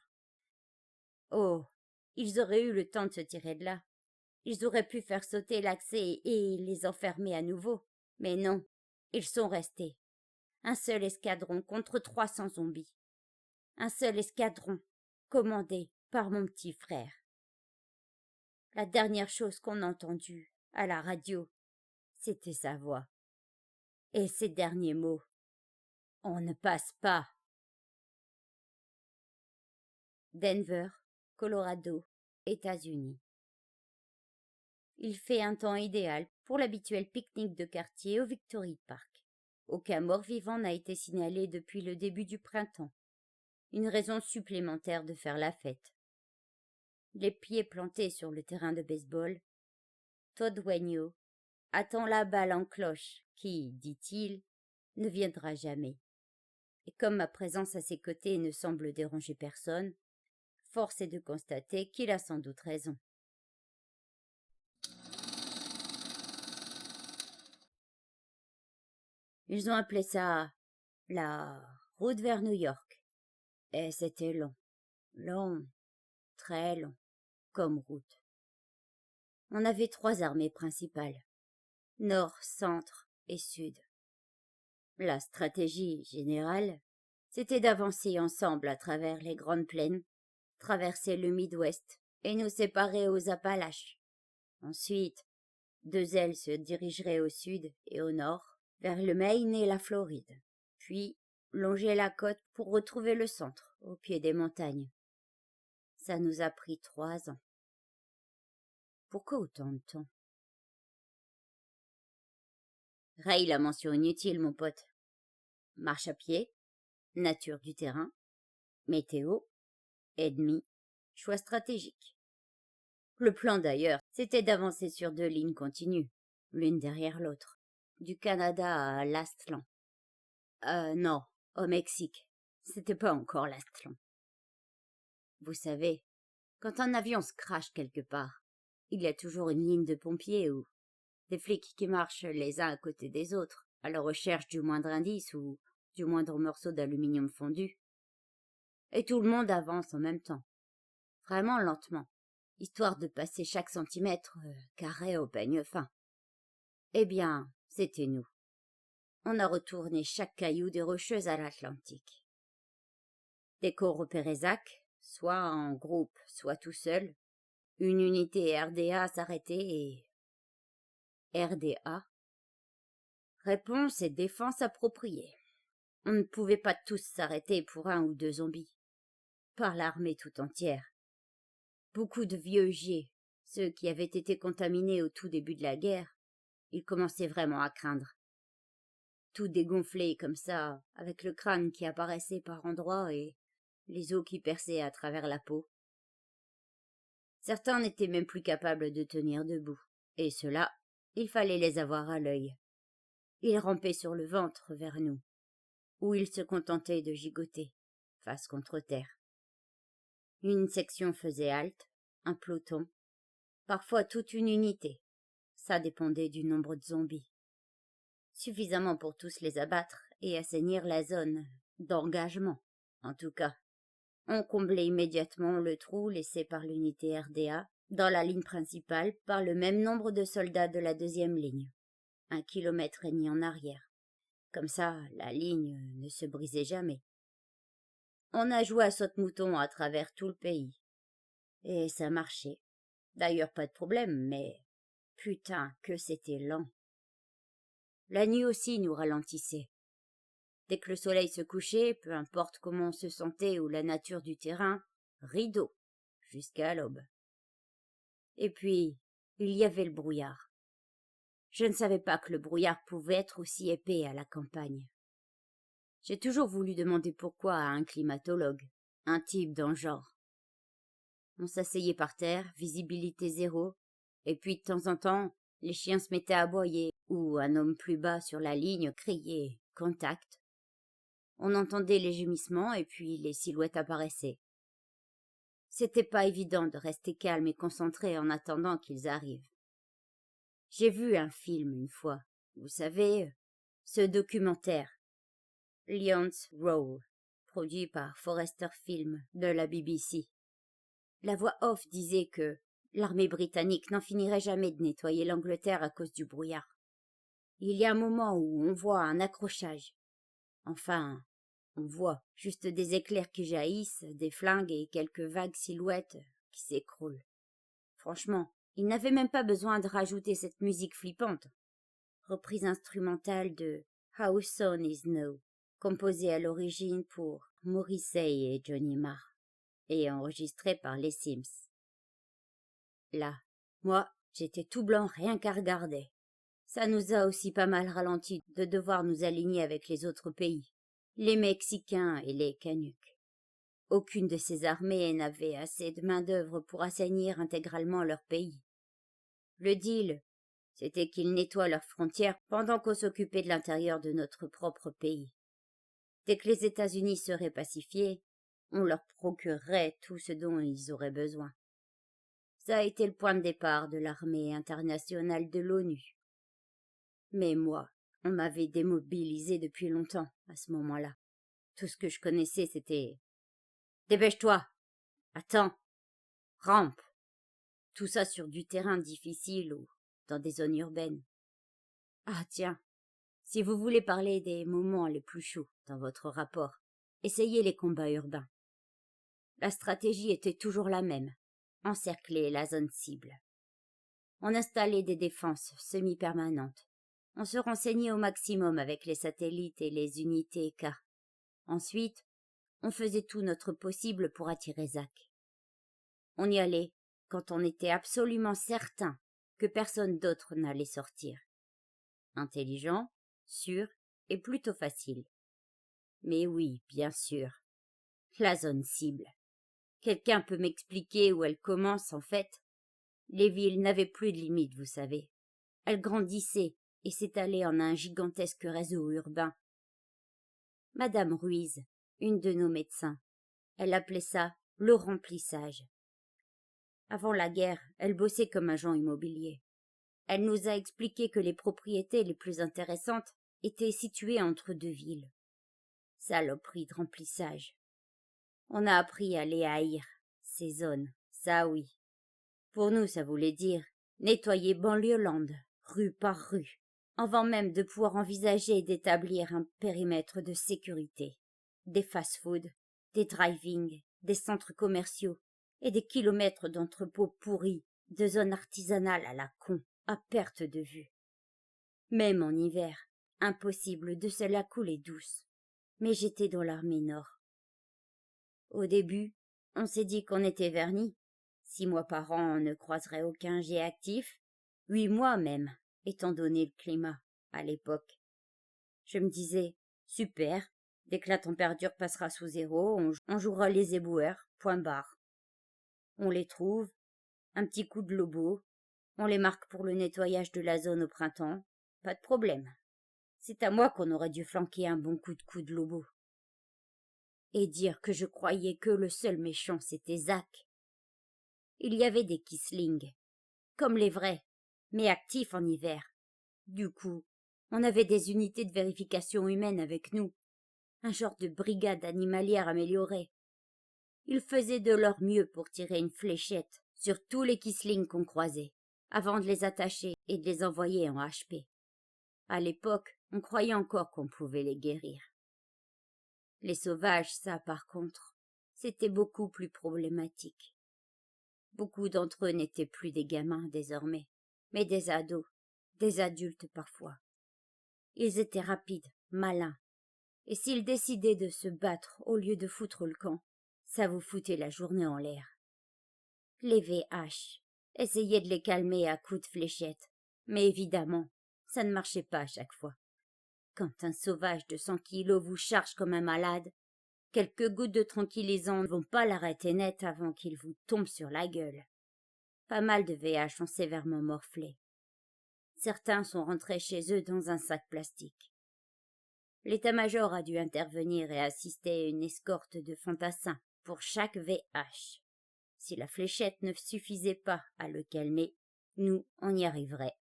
Oh, ils auraient eu le temps de se tirer de là. Ils auraient pu faire sauter l'accès et les enfermer à nouveau. Mais non, ils sont restés. Un seul escadron contre 300 zombies. Un seul escadron, commandé par mon petit frère. La dernière chose qu'on a entendue à la radio, c'était sa voix. Et ses derniers mots. On ne passe pas. Denver, Colorado, États-Unis. Il fait un temps idéal pour l'habituel pique-nique de quartier au Victory Park. Aucun mort-vivant n'a été signalé depuis le début du printemps. Une raison supplémentaire de faire la fête. Les pieds plantés sur le terrain de baseball, Todd Wenyo attend la balle en cloche qui, dit-il, ne viendra jamais. Et comme ma présence à ses côtés ne semble déranger personne, force est de constater qu'il a sans doute raison. Ils ont appelé ça la route vers New York. Et c'était long, long, très long, comme route. On avait 3 armées principales, nord, centre et sud. La stratégie générale, c'était d'avancer ensemble à travers les grandes plaines, traverser le Midwest et nous séparer aux Appalaches. Ensuite, 2 ailes se dirigeraient au sud et au nord, vers le Maine et la Floride, puis longer la côte pour retrouver le centre, au pied des montagnes. Ça nous a pris 3 ans. Pourquoi autant de temps? Raye la mention inutile, mon pote. Marche à pied, nature du terrain, Météo, ennemi, choix stratégique. Le plan d'ailleurs, c'était d'avancer sur 2 lignes continues, l'une derrière l'autre, du Canada à l'Aztlan. Non, au Mexique. C'était pas encore l'Aztlan. Vous savez, quand un avion se crache quelque part, il y a toujours une ligne de pompiers ou des flics qui marchent les uns à côté des autres, à la recherche du moindre indice ou du moindre morceau d'aluminium fondu. Et tout le monde avance en même temps, vraiment lentement, histoire de passer chaque centimètre carré au peigne fin. Eh bien, c'était nous. On a retourné chaque caillou des Rocheuses à l'Atlantique. Dès qu'on repérait Zach, soit en groupe, soit tout seul, une unité RDA s'arrêtait et... RDA? Réponse et défense appropriée. On ne pouvait pas tous s'arrêter pour 1 ou 2 zombies. Par l'armée tout entière. Beaucoup de vieux giers, ceux qui avaient été contaminés au tout début de la guerre, ils commençaient vraiment à craindre. Tout dégonflé comme ça, avec le crâne qui apparaissait par endroits et les os qui perçaient à travers la peau. Certains n'étaient même plus capables de tenir debout, et ceux-là, il fallait les avoir à l'œil. Ils rampaient sur le ventre vers nous, où ils se contentaient de gigoter, face contre terre. Une section faisait halte, un peloton, parfois toute une unité. Ça dépendait du nombre de zombies. Suffisamment pour tous les abattre et assainir la zone d'engagement, en tout cas. On comblait immédiatement le trou laissé par l'unité RDA dans la ligne principale par le même nombre de soldats de la 2e ligne, 1,5 km en arrière. Comme ça, la ligne ne se brisait jamais. On a joué à saute-mouton à travers tout le pays. Et ça marchait. D'ailleurs, pas de problème, mais putain que c'était lent. La nuit aussi nous ralentissait. Dès que le soleil se couchait, peu importe comment on se sentait ou la nature du terrain, rideau, jusqu'à l'aube. Et puis, il y avait le brouillard. Je ne savais pas que le brouillard pouvait être aussi épais à la campagne. J'ai toujours voulu demander pourquoi à un climatologue, un type dans le genre. On s'asseyait par terre, visibilité zéro, et puis de temps en temps, les chiens se mettaient à aboyer, ou un homme plus bas sur la ligne criait « Contact ». On entendait les gémissements et puis les silhouettes apparaissaient. C'était pas évident de rester calme et concentré en attendant qu'ils arrivent. J'ai vu un film une fois, vous savez, ce documentaire, Lyons Row, produit par Forrester Film de la BBC. La voix off disait que l'armée britannique n'en finirait jamais de nettoyer l'Angleterre à cause du brouillard. Il y a un moment où on voit un accrochage. Enfin, on voit juste des éclairs qui jaillissent, des flingues et quelques vagues silhouettes qui s'écroulent. Franchement, il n'avait même pas besoin de rajouter cette musique flippante. Reprise instrumentale de How Soon Is Now, composée à l'origine pour Morrissey et Johnny Marr, et enregistrée par les Sims. Là, moi, j'étais tout blanc rien qu'à regarder. Ça nous a aussi pas mal ralenti de devoir nous aligner avec les autres pays, les Mexicains et les Canucks. Aucune de ces armées n'avait assez de main-d'œuvre pour assainir intégralement leur pays. Le deal, c'était qu'ils nettoient leurs frontières pendant qu'on s'occupait de l'intérieur de notre propre pays. Dès que les États-Unis seraient pacifiés, on leur procurerait tout ce dont ils auraient besoin. Ça a été le point de départ de l'armée internationale de l'ONU. Mais moi, on m'avait démobilisé depuis longtemps, à ce moment-là. Tout ce que je connaissais, c'était « Dépêche-toi! Attends! Rampe !» Tout ça sur du terrain difficile ou dans des zones urbaines. Ah tiens, si vous voulez parler des moments les plus chauds dans votre rapport, essayez les combats urbains. La stratégie était toujours la même, encercler la zone cible. On installait des défenses semi-permanentes. On se renseignait au maximum avec les satellites et les unités K. Ensuite, on faisait tout notre possible pour attirer Zach. On y allait quand on était absolument certain que personne d'autre n'allait sortir. Intelligent, sûr et plutôt facile. Mais oui, bien sûr. La zone cible. Quelqu'un peut m'expliquer où elle commence, en fait? Les villes n'avaient plus de limites, vous savez. Elles grandissaient et s'étalaient en un gigantesque réseau urbain. Madame Ruiz, une de nos médecins, elle appelait ça le remplissage. Avant la guerre, elle bossait comme agent immobilier. Elle nous a expliqué que les propriétés les plus intéressantes étaient situées entre deux villes. Saloperie de remplissage. On a appris à les haïr, ces zones, ça oui. Pour nous, ça voulait dire nettoyer Banlieue-Land, rue par rue, avant même de pouvoir envisager d'établir un périmètre de sécurité. Des fast-foods, des drive-in, des centres commerciaux et des kilomètres d'entrepôts pourris, de zones artisanales à la con, à perte de vue. Même en hiver, impossible de se la couler douce. Mais j'étais dans l'armée nord. Au début, on s'est dit qu'on était vernis. 6 mois par an, on ne croiserait aucun jet actif. 8 mois même, étant donné le climat, à l'époque. Je me disais, super, dès que la température passera sous 0, on jouera les éboueurs, point barre. On les trouve, un petit coup de lobo, on les marque pour le nettoyage de la zone au printemps, pas de problème. C'est à moi qu'on aurait dû flanquer un bon coup de lobo. Et dire que je croyais que le seul méchant c'était Zach. Il y avait des Kisling, comme les vrais, mais actifs en hiver. Du coup, on avait des unités de vérification humaine avec nous, un genre de brigade animalière améliorée. Ils faisaient de leur mieux pour tirer une fléchette sur tous les Kisling qu'on croisait, avant de les attacher et de les envoyer en HP. À l'époque, on croyait encore qu'on pouvait les guérir. Les sauvages, ça par contre, c'était beaucoup plus problématique. Beaucoup d'entre eux n'étaient plus des gamins désormais, mais des ados, des adultes parfois. Ils étaient rapides, malins, et s'ils décidaient de se battre au lieu de foutre le camp, ça vous foutait la journée en l'air. Les VH, essayaient de les calmer à coups de fléchettes, mais évidemment, ça ne marchait pas à chaque fois. Quand un sauvage de 100 kilos vous charge comme un malade, quelques gouttes de tranquillisant ne vont pas l'arrêter net avant qu'il vous tombe sur la gueule. Pas mal de VH ont sévèrement morflé. Certains sont rentrés chez eux dans un sac plastique. L'état-major a dû intervenir et assister à une escorte de fantassins pour chaque VH. Si la fléchette ne suffisait pas à le calmer, nous, on y arriverait.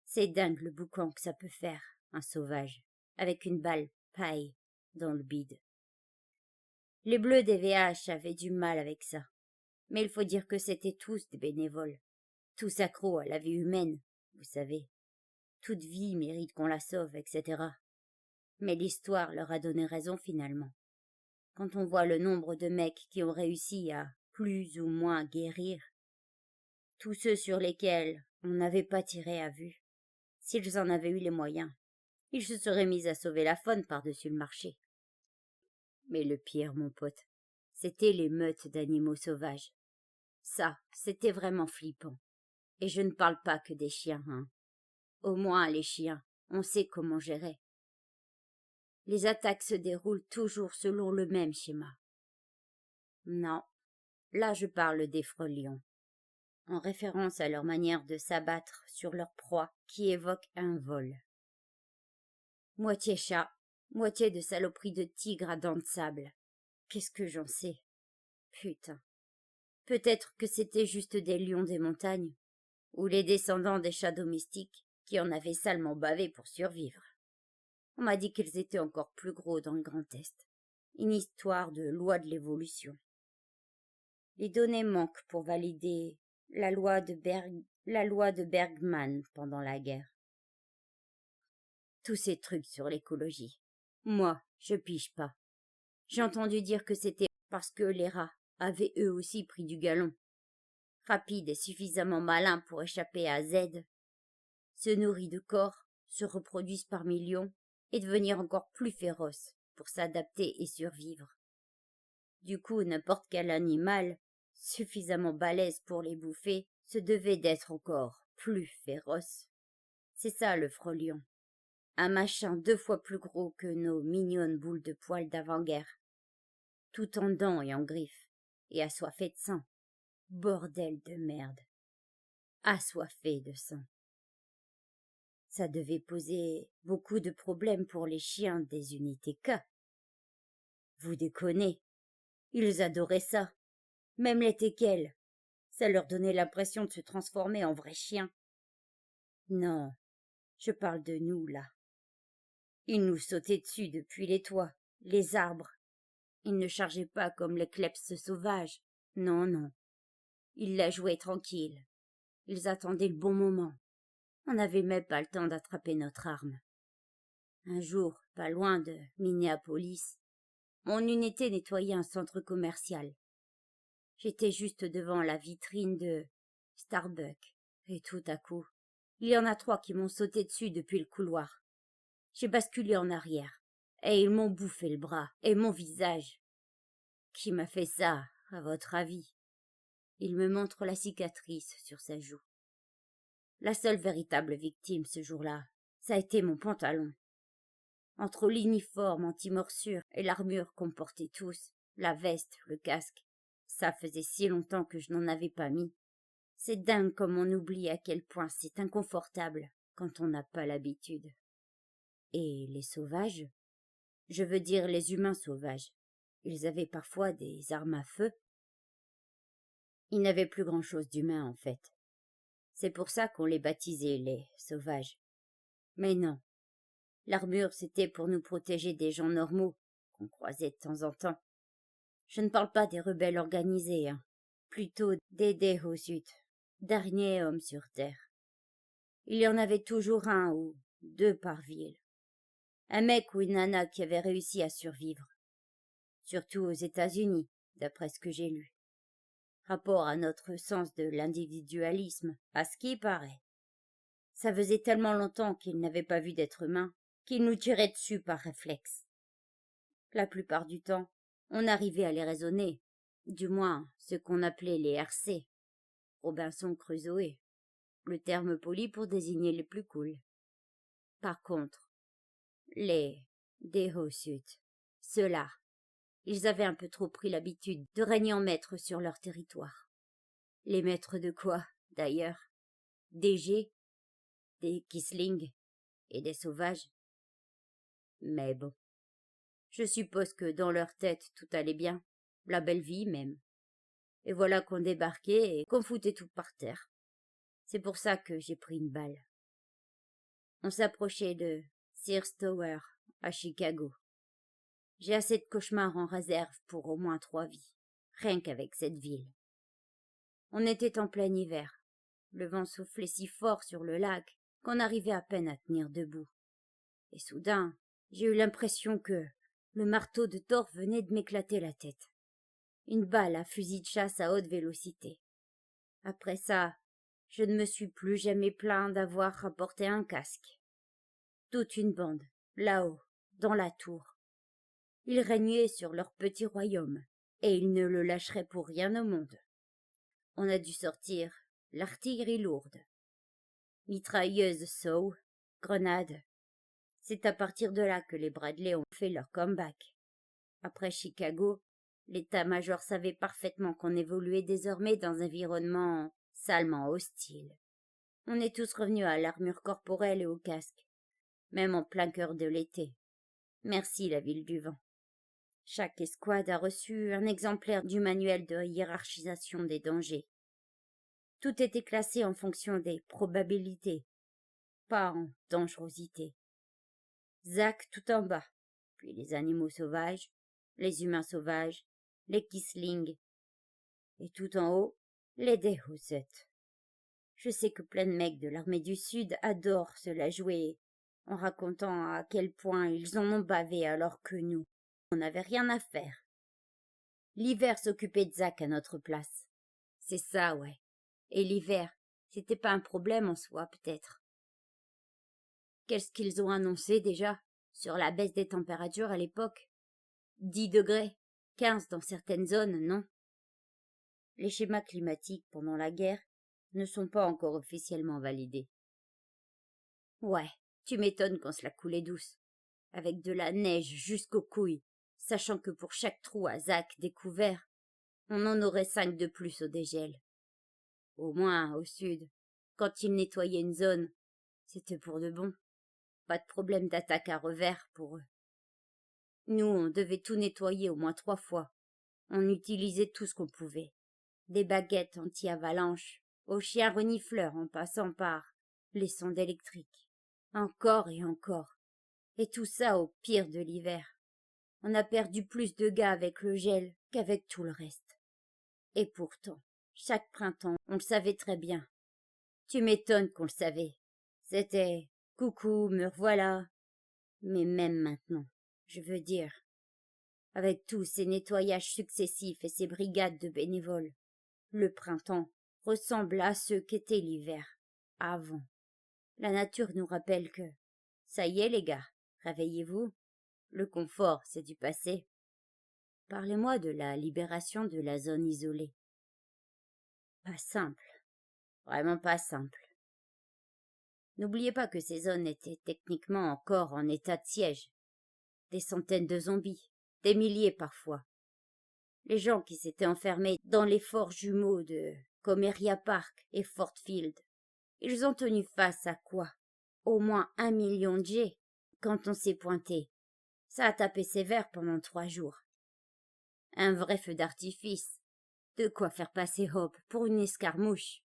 C'est dingue le boucan que ça peut faire, un sauvage, avec une balle paille dans le bide. Les bleus des VH avaient du mal avec ça. Mais il faut dire que c'étaient tous des bénévoles. Tous accros à la vie humaine, vous savez. Toute vie mérite qu'on la sauve, etc. Mais l'histoire leur a donné raison finalement. Quand on voit le nombre de mecs qui ont réussi à plus ou moins guérir, tous ceux sur lesquels on n'avait pas tiré à vue, s'ils en avaient eu les moyens, ils se seraient mis à sauver la faune par-dessus le marché. Mais le pire, mon pote, c'était les meutes d'animaux sauvages. Ça, c'était vraiment flippant. Et je ne parle pas que des chiens, hein. Au moins, les chiens, on sait comment gérer. Les attaques se déroulent toujours selon le même schéma. Non, là je parle des frelions, en référence à leur manière de s'abattre sur leur proie qui évoque un vol. Moitié chat, moitié de saloperie de tigre à dents de sable. Qu'est-ce que j'en sais? Putain. Peut-être que c'était juste des lions des montagnes, ou les descendants des chats domestiques qui en avaient salement bavé pour survivre. On m'a dit qu'ils étaient encore plus gros dans le Grand Est. Une histoire de loi de l'évolution. Les données manquent pour valider la loi de Bergman pendant la guerre. Tous ces trucs sur l'écologie. Moi, je pige pas. J'ai entendu dire que c'était parce que les rats avaient eux aussi pris du galon. Rapides et suffisamment malins pour échapper à Z, se nourrissent de corps, se reproduisent par millions et devenir encore plus féroces pour s'adapter et survivre. Du coup, n'importe quel animal, suffisamment balèze pour les bouffer, se devait d'être encore plus féroce. C'est ça le frelion. Un machin 2 fois plus gros que nos mignonnes boules de poils d'avant-guerre. tout en dents et en griffes, et assoiffé de sang. Bordel de merde. Assoiffé de sang. Ça devait poser beaucoup de problèmes pour les chiens des unités K. Vous déconnez. Ils adoraient ça. Même les teckels. Ça leur donnait l'impression de se transformer en vrais chiens. Non, je parle de nous, là. Ils nous sautaient dessus depuis les toits, les arbres. Ils ne chargeaient pas comme les kleps sauvages. Non, non. Ils la jouaient tranquille. Ils attendaient le bon moment. On n'avait même pas le temps d'attraper notre arme. Un jour, pas loin de Minneapolis, mon unité nettoyait un centre commercial. J'étais juste devant la vitrine de Starbucks, et tout à coup, il y en a 3 qui m'ont sauté dessus depuis le couloir. J'ai basculé en arrière, et ils m'ont bouffé le bras et mon visage. Qui m'a fait ça, à votre avis? Il me montre la cicatrice sur sa joue. La seule véritable victime ce jour-là, ça a été mon pantalon. Entre l'uniforme anti-morsure et l'armure qu'on portait tous, la veste, le casque, ça faisait si longtemps que je n'en avais pas mis. C'est dingue comme on oublie à quel point c'est inconfortable quand on n'a pas l'habitude. Et les sauvages? Je veux dire les humains sauvages. Ils avaient parfois des armes à feu. Ils n'avaient plus grand-chose d'humain en fait. C'est pour ça qu'on les baptisait les sauvages. Mais non. L'armure, c'était pour nous protéger des gens normaux, qu'on croisait de temps en temps. Je ne parle pas des rebelles organisés, hein. Plutôt des Déhosut, derniers hommes sur Terre. Il y en avait toujours un ou 2 par ville. Un mec ou une nana qui avait réussi à survivre. Surtout aux États-Unis, d'après ce que j'ai lu. Rapport à notre sens de l'individualisme, à ce qui paraît. Ça faisait tellement longtemps qu'ils n'avaient pas vu d'être humains qu'ils nous tiraient dessus par réflexe. La plupart du temps, on arrivait à les raisonner, du moins ce qu'on appelait les RC, Robinson Crusoe, le terme poli pour désigner les plus cools. Par contre, les Déhosut, ceux-là, ils avaient un peu trop pris l'habitude de régner en maîtres sur leur territoire. Les maîtres de quoi, d'ailleurs? Des G, des Kisling et des sauvages. Mais bon, je suppose que dans leur tête tout allait bien, la belle vie même. Et voilà qu'on débarquait et qu'on foutait tout par terre. C'est pour ça que j'ai pris une balle. On s'approchait de Sears Tower, à Chicago. J'ai assez de cauchemars en réserve pour au moins 3 vies, rien qu'avec cette ville. On était en plein hiver. Le vent soufflait si fort sur le lac qu'on arrivait à peine à tenir debout. Et soudain, j'ai eu l'impression que le marteau de Thor venait de m'éclater la tête. Une balle à fusil de chasse à haute vélocité. Après ça, je ne me suis plus jamais plaint d'avoir rapporté un casque. Toute une bande, là-haut, dans la tour. Ils régnaient sur leur petit royaume, et ils ne le lâcheraient pour rien au monde. On a dû sortir l'artillerie lourde. Mitrailleuses Sow, grenades. C'est à partir de là que les Bradley ont fait leur comeback. Après Chicago, l'état-major savait parfaitement qu'on évoluait désormais dans un environnement salement hostile. On est tous revenus à l'armure corporelle et au casque, même en plein cœur de l'été. Merci la ville du vent. Chaque escouade a reçu un exemplaire du manuel de hiérarchisation des dangers. Tout était classé en fonction des probabilités, pas en dangerosité. Zach tout en bas, puis les animaux sauvages, les humains sauvages, les Kisling, et tout en haut, les Déhosut. Je sais que plein de mecs de l'armée du Sud adorent se la jouer, en racontant à quel point ils en ont bavé alors que nous, on n'avait rien à faire. L'hiver s'occupait de Zach à notre place. C'est ça, ouais. Et l'hiver, c'était pas un problème en soi, peut-être. Qu'est-ce qu'ils ont annoncé déjà, sur la baisse des températures à l'époque? 10 degrés, 15 dans certaines zones, non? Les schémas climatiques pendant la guerre ne sont pas encore officiellement validés. Ouais, tu m'étonnes qu'on se la coulait douce. Avec de la neige jusqu'aux couilles, sachant que pour chaque trou à Zach découvert, on en aurait 5 de plus au dégel. Au moins, au sud, quand ils nettoyaient une zone, c'était pour de bon. Pas de problème d'attaque à revers pour eux. Nous, on devait tout nettoyer au moins 3 fois. On utilisait tout ce qu'on pouvait. Des baguettes anti-avalanche, aux chiens renifleurs en passant par les sondes électriques. Encore et encore. Et tout ça au pire de l'hiver. On a perdu plus de gars avec le gel qu'avec tout le reste. Et pourtant, chaque printemps, on le savait très bien. Tu m'étonnes qu'on le savait. C'était « Coucou, me revoilà ». Mais même maintenant, je veux dire, avec tous ces nettoyages successifs et ces brigades de bénévoles, le printemps ressemble à ce qu'était l'hiver, avant. La nature nous rappelle que, ça y est les gars, réveillez-vous, le confort c'est du passé. Parlez-moi de la libération de la zone isolée. Pas simple, vraiment pas simple. N'oubliez pas que ces zones étaient techniquement encore en état de siège. Des centaines de zombies, des milliers parfois. Les gens qui s'étaient enfermés dans les forts jumeaux de Comeria Park et Fort Field, ils ont tenu face à quoi? Au moins 1 million de jets quand on s'est pointé. Ça a tapé sévère pendant 3 jours. Un vrai feu d'artifice. De quoi faire passer Hope pour une escarmouche.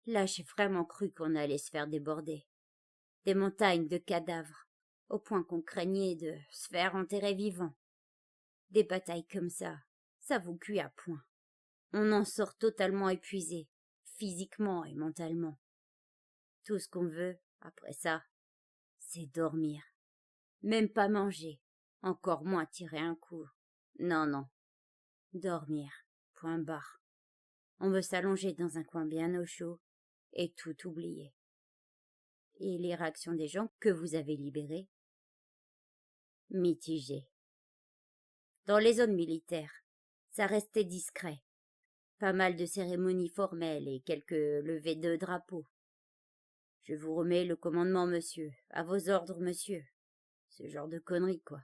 Là, j'ai vraiment cru qu'on allait se faire déborder. Des montagnes de cadavres, au point qu'on craignait de se faire enterrer vivant. Des batailles comme ça vous cuit à point. On en sort totalement épuisé, physiquement et mentalement. Tout ce qu'on veut, après ça, c'est dormir. Même pas manger, encore moins tirer un coup. Non, non. Dormir, point barre. On veut s'allonger dans un coin bien au chaud et tout oublier. Et les réactions des gens que vous avez libérés? Mitigées. Dans les zones militaires, ça restait discret. Pas mal de cérémonies formelles et quelques levées de drapeaux. Je vous remets le commandement, monsieur. À vos ordres, monsieur. Ce genre de conneries, quoi.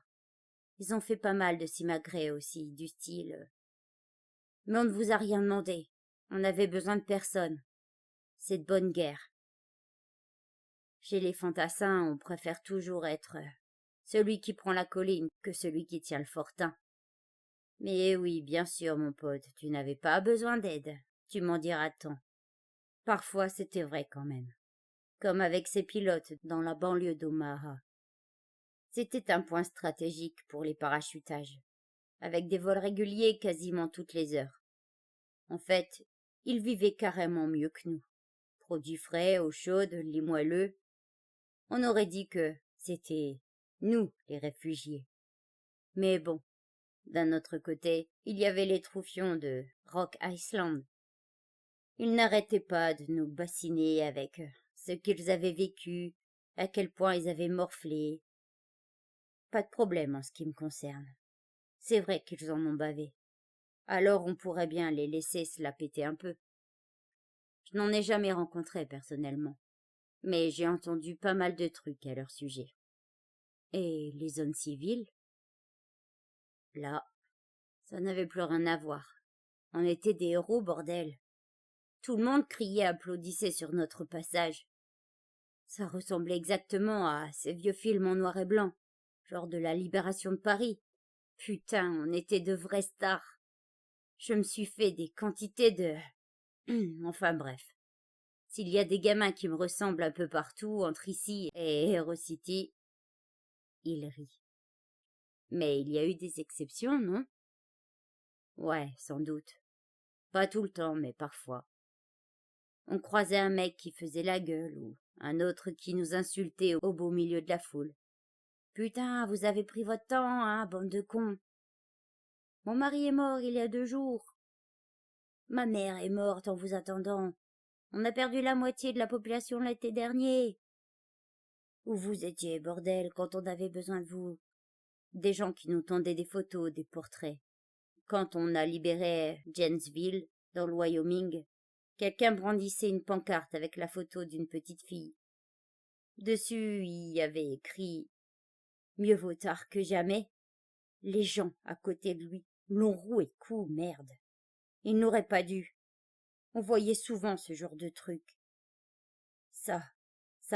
Ils ont fait pas mal de simagrées aussi, du style. Mais on ne vous a rien demandé. On avait besoin de personne. C'est de bonne guerre. Chez les fantassins, on préfère toujours être celui qui prend la colline que celui qui tient le fortin. Mais oui, bien sûr, mon pote, tu n'avais pas besoin d'aide. Tu m'en diras tant. Parfois, c'était vrai quand même. Comme avec ces pilotes dans la banlieue d'Omaha. C'était un point stratégique pour les parachutages, avec des vols réguliers quasiment toutes les heures. En fait, ils vivaient carrément mieux que nous. Produits frais, eau chaude, lits moelleux. On aurait dit que c'était nous, les réfugiés. Mais bon, d'un autre côté, il y avait les troufions de Rock Island. Ils n'arrêtaient pas de nous bassiner avec ce qu'ils avaient vécu, à quel point ils avaient morflé. Pas de problème en ce qui me concerne. C'est vrai qu'ils en ont bavé. Alors on pourrait bien les laisser se la péter un peu. Je n'en ai jamais rencontré personnellement, mais j'ai entendu pas mal de trucs à leur sujet. Et les zones civiles? Là, ça n'avait plus rien à voir. On était des héros, bordel. Tout le monde criait, applaudissait sur notre passage. Ça ressemblait exactement à ces vieux films en noir et blanc, genre de la libération de Paris. Putain, on était de vraies stars. Je me suis fait des quantités de... Enfin bref. S'il y a des gamins qui me ressemblent un peu partout, entre ici et Hero City, il rit. Mais il y a eu des exceptions, non? Ouais, sans doute. Pas tout le temps, mais parfois. On croisait un mec qui faisait la gueule ou un autre qui nous insultait au beau milieu de la foule. Putain, vous avez pris votre temps, hein, bande de cons. Mon mari est mort il y a 2 jours. Ma mère est morte en vous attendant. On a perdu la moitié de la population l'été dernier. Où vous étiez, bordel, quand on avait besoin de vous? Des gens qui nous tendaient des photos, des portraits. Quand on a libéré Janesville, dans le Wyoming, quelqu'un brandissait une pancarte avec la photo d'une petite fille. Dessus, il y avait écrit « Mieux vaut tard que jamais ». Les gens à côté de lui l'ont roué coup, merde. Il n'aurait pas dû. On voyait souvent ce genre de truc. Ça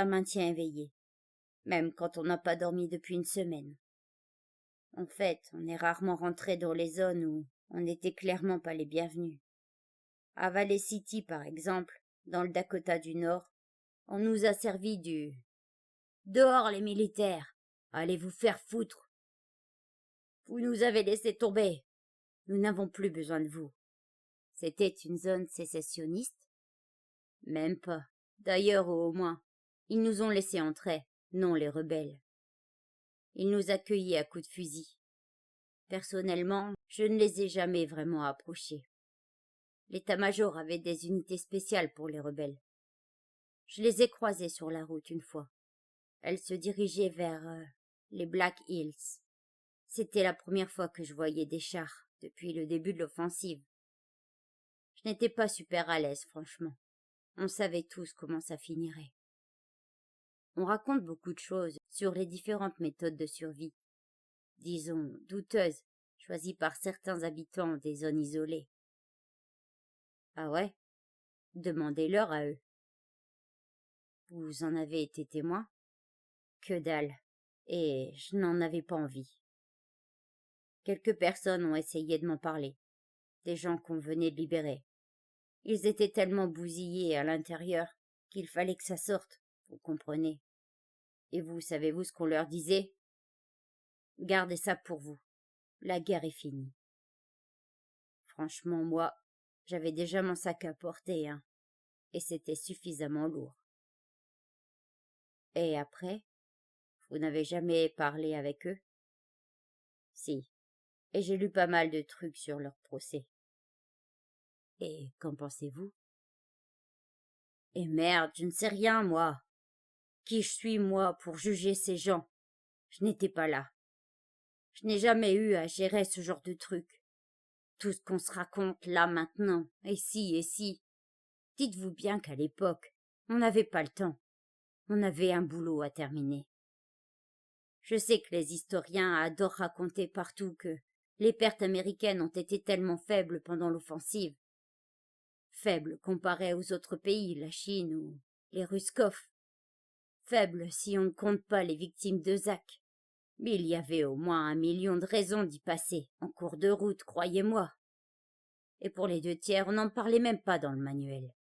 maintient éveillé, même quand on n'a pas dormi depuis une semaine. En fait, on est rarement rentré dans les zones où on n'était clairement pas les bienvenus. À Valley City, par exemple, dans le Dakota du Nord, on nous a servi du Dehors les militaires, allez vous faire foutre. Vous nous avez laissé tomber. Nous n'avons plus besoin de vous. C'était une zone sécessionniste? Même pas. D'ailleurs, au moins, ils nous ont laissé entrer, non les rebelles. Ils nous accueillaient à coups de fusil. Personnellement, je ne les ai jamais vraiment approchés. L'état-major avait des unités spéciales pour les rebelles. Je les ai croisés sur la route une fois. Elles se dirigeaient vers les Black Hills. C'était la première fois que je voyais des chars depuis le début de l'offensive. Je n'étais pas super à l'aise, franchement. On savait tous comment ça finirait. On raconte beaucoup de choses sur les différentes méthodes de survie, disons douteuses, choisies par certains habitants des zones isolées. Ah ouais? Demandez-leur à eux. Vous en avez été témoin? Que dalle. Et je n'en avais pas envie. Quelques personnes ont essayé de m'en parler. Des gens qu'on venait de libérer. Ils étaient tellement bousillés à l'intérieur qu'il fallait que ça sorte, vous comprenez. Et vous, savez-vous ce qu'on leur disait? Gardez ça pour vous. La guerre est finie. Franchement, moi, j'avais déjà mon sac à porter, hein, et c'était suffisamment lourd. Et après, vous n'avez jamais parlé avec eux? Si, et j'ai lu pas mal de trucs sur leur procès. Et qu'en pensez-vous? Et merde, je ne sais rien, moi. Qui je suis, moi, pour juger ces gens? Je n'étais pas là. Je n'ai jamais eu à gérer ce genre de truc. Tout ce qu'on se raconte là maintenant, et si. Dites-vous bien qu'à l'époque, on n'avait pas le temps. On avait un boulot à terminer. Je sais que les historiens adorent raconter partout que les pertes américaines ont été tellement faibles pendant l'offensive. Faibles comparées aux autres pays, la Chine ou les Ruskov. Faibles si on ne compte pas les victimes de Zach. Mais il y avait au moins 1 million de raisons d'y passer, en cours de route, croyez-moi. Et pour les 2 tiers, on n'en parlait même pas dans le manuel.